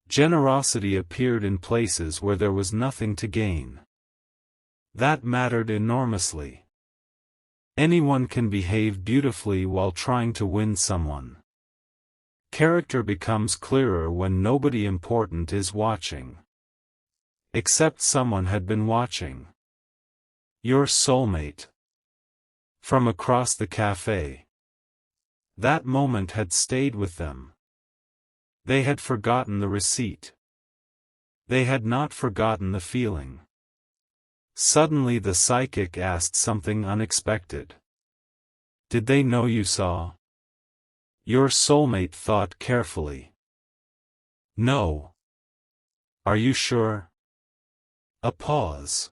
Generosity appeared in places where there was nothing to gain. That mattered enormously. Anyone can behave beautifully while trying to win someone. Character becomes clearer when nobody important is watching. Except someone had been watching. Your soulmate. From across the cafe. That moment had stayed with them. They had forgotten the receipt. They had not forgotten the feeling. Suddenly the psychic asked something unexpected. Did they know you saw? Your soulmate thought carefully. No. Are you sure? A pause.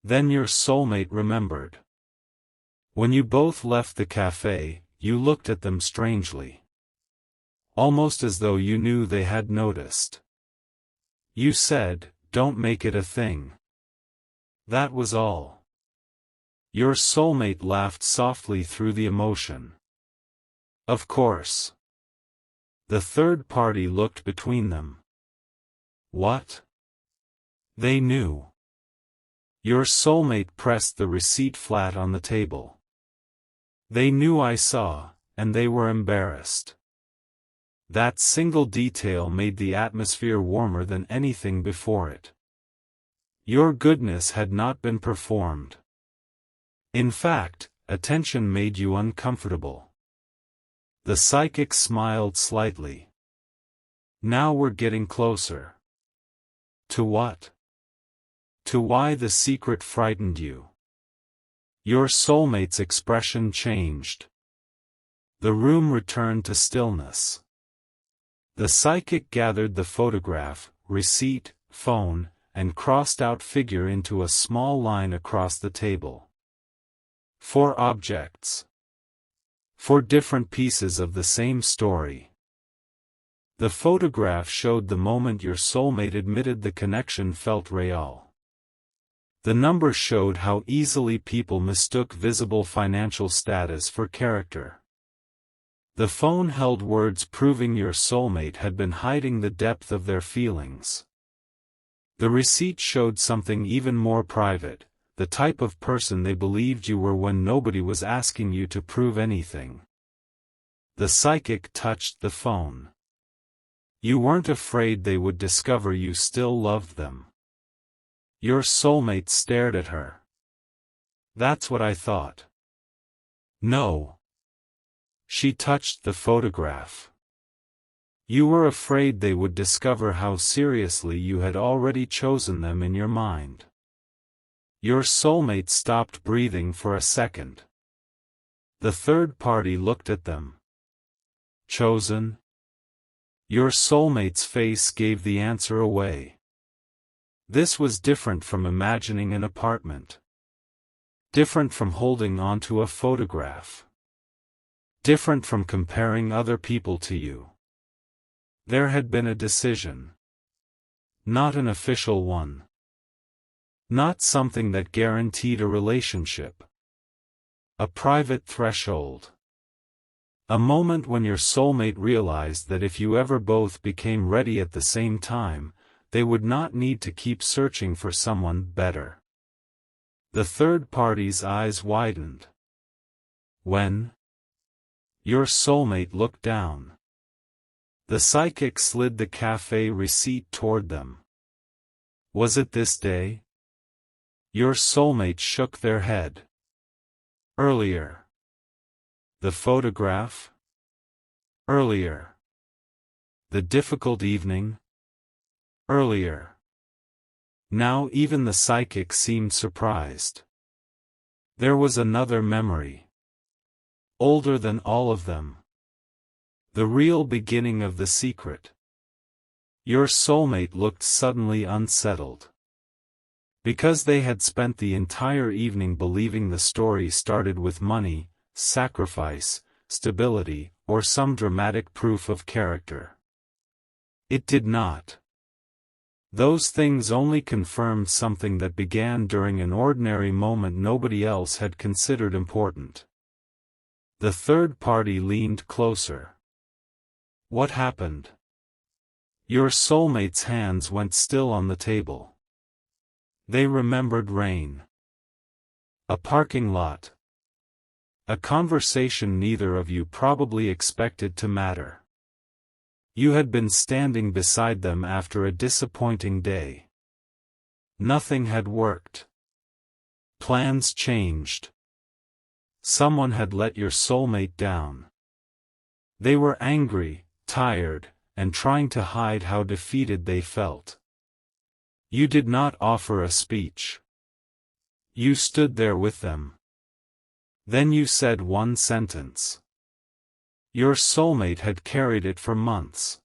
Then your soulmate remembered. When you both left the cafe, you looked at them strangely. Almost as though you knew they had noticed. You said, "Don't make it a thing." That was all. Your soulmate laughed softly through the emotion. Of course. The third party looked between them. What? They knew. Your soulmate pressed the receipt flat on the table. They knew I saw, and they were embarrassed. That single detail made the atmosphere warmer than anything before it. Your goodness had not been performed. In fact, attention made you uncomfortable. The psychic smiled slightly. Now we're getting closer. To what? To why the secret frightened you. Your soulmate's expression changed. The room returned to stillness. The psychic gathered the photograph, receipt, phone, and crossed-out figure into a small line across the table. 4 objects. 4 different pieces of the same story. The photograph showed the moment your soulmate admitted the connection felt real. The number showed how easily people mistook visible financial status for character. The phone held words proving your soulmate had been hiding the depth of their feelings. The receipt showed something even more private, the type of person they believed you were when nobody was asking you to prove anything. The psychic touched the phone. You weren't afraid they would discover you still loved them. Your soulmate stared at her. That's what I thought. No. She touched the photograph. You were afraid they would discover how seriously you had already chosen them in your mind. Your soulmate stopped breathing for a second. The third party looked at them. Chosen? Your soulmate's face gave the answer away. This was different from imagining an apartment. Different from holding onto a photograph. Different from comparing other people to you. There had been a decision. Not an official one. Not something that guaranteed a relationship. A private threshold. A moment when your soulmate realized that if you ever both became ready at the same time, they would not need to keep searching for someone better. The third party's eyes widened. When your soulmate looked down, the psychic slid the cafe receipt toward them. Was it this day? Your soulmate shook their head. Earlier. The photograph? Earlier. The difficult evening? Earlier. Now even the psychic seemed surprised. There was another memory. Older than all of them. The real beginning of the secret. Your soulmate looked suddenly unsettled. Because they had spent the entire evening believing the story started with money, sacrifice, stability, or some dramatic proof of character. It did not. Those things only confirmed something that began during an ordinary moment nobody else had considered important. The third party leaned closer. What happened? Your soulmate's hands went still on the table. They remembered rain. A parking lot. A conversation neither of you probably expected to matter. You had been standing beside them after a disappointing day. Nothing had worked. Plans changed. Someone had let your soulmate down. They were angry, tired, and trying to hide how defeated they felt. You did not offer a speech. You stood there with them. Then you said one sentence. Your soulmate had carried it for months.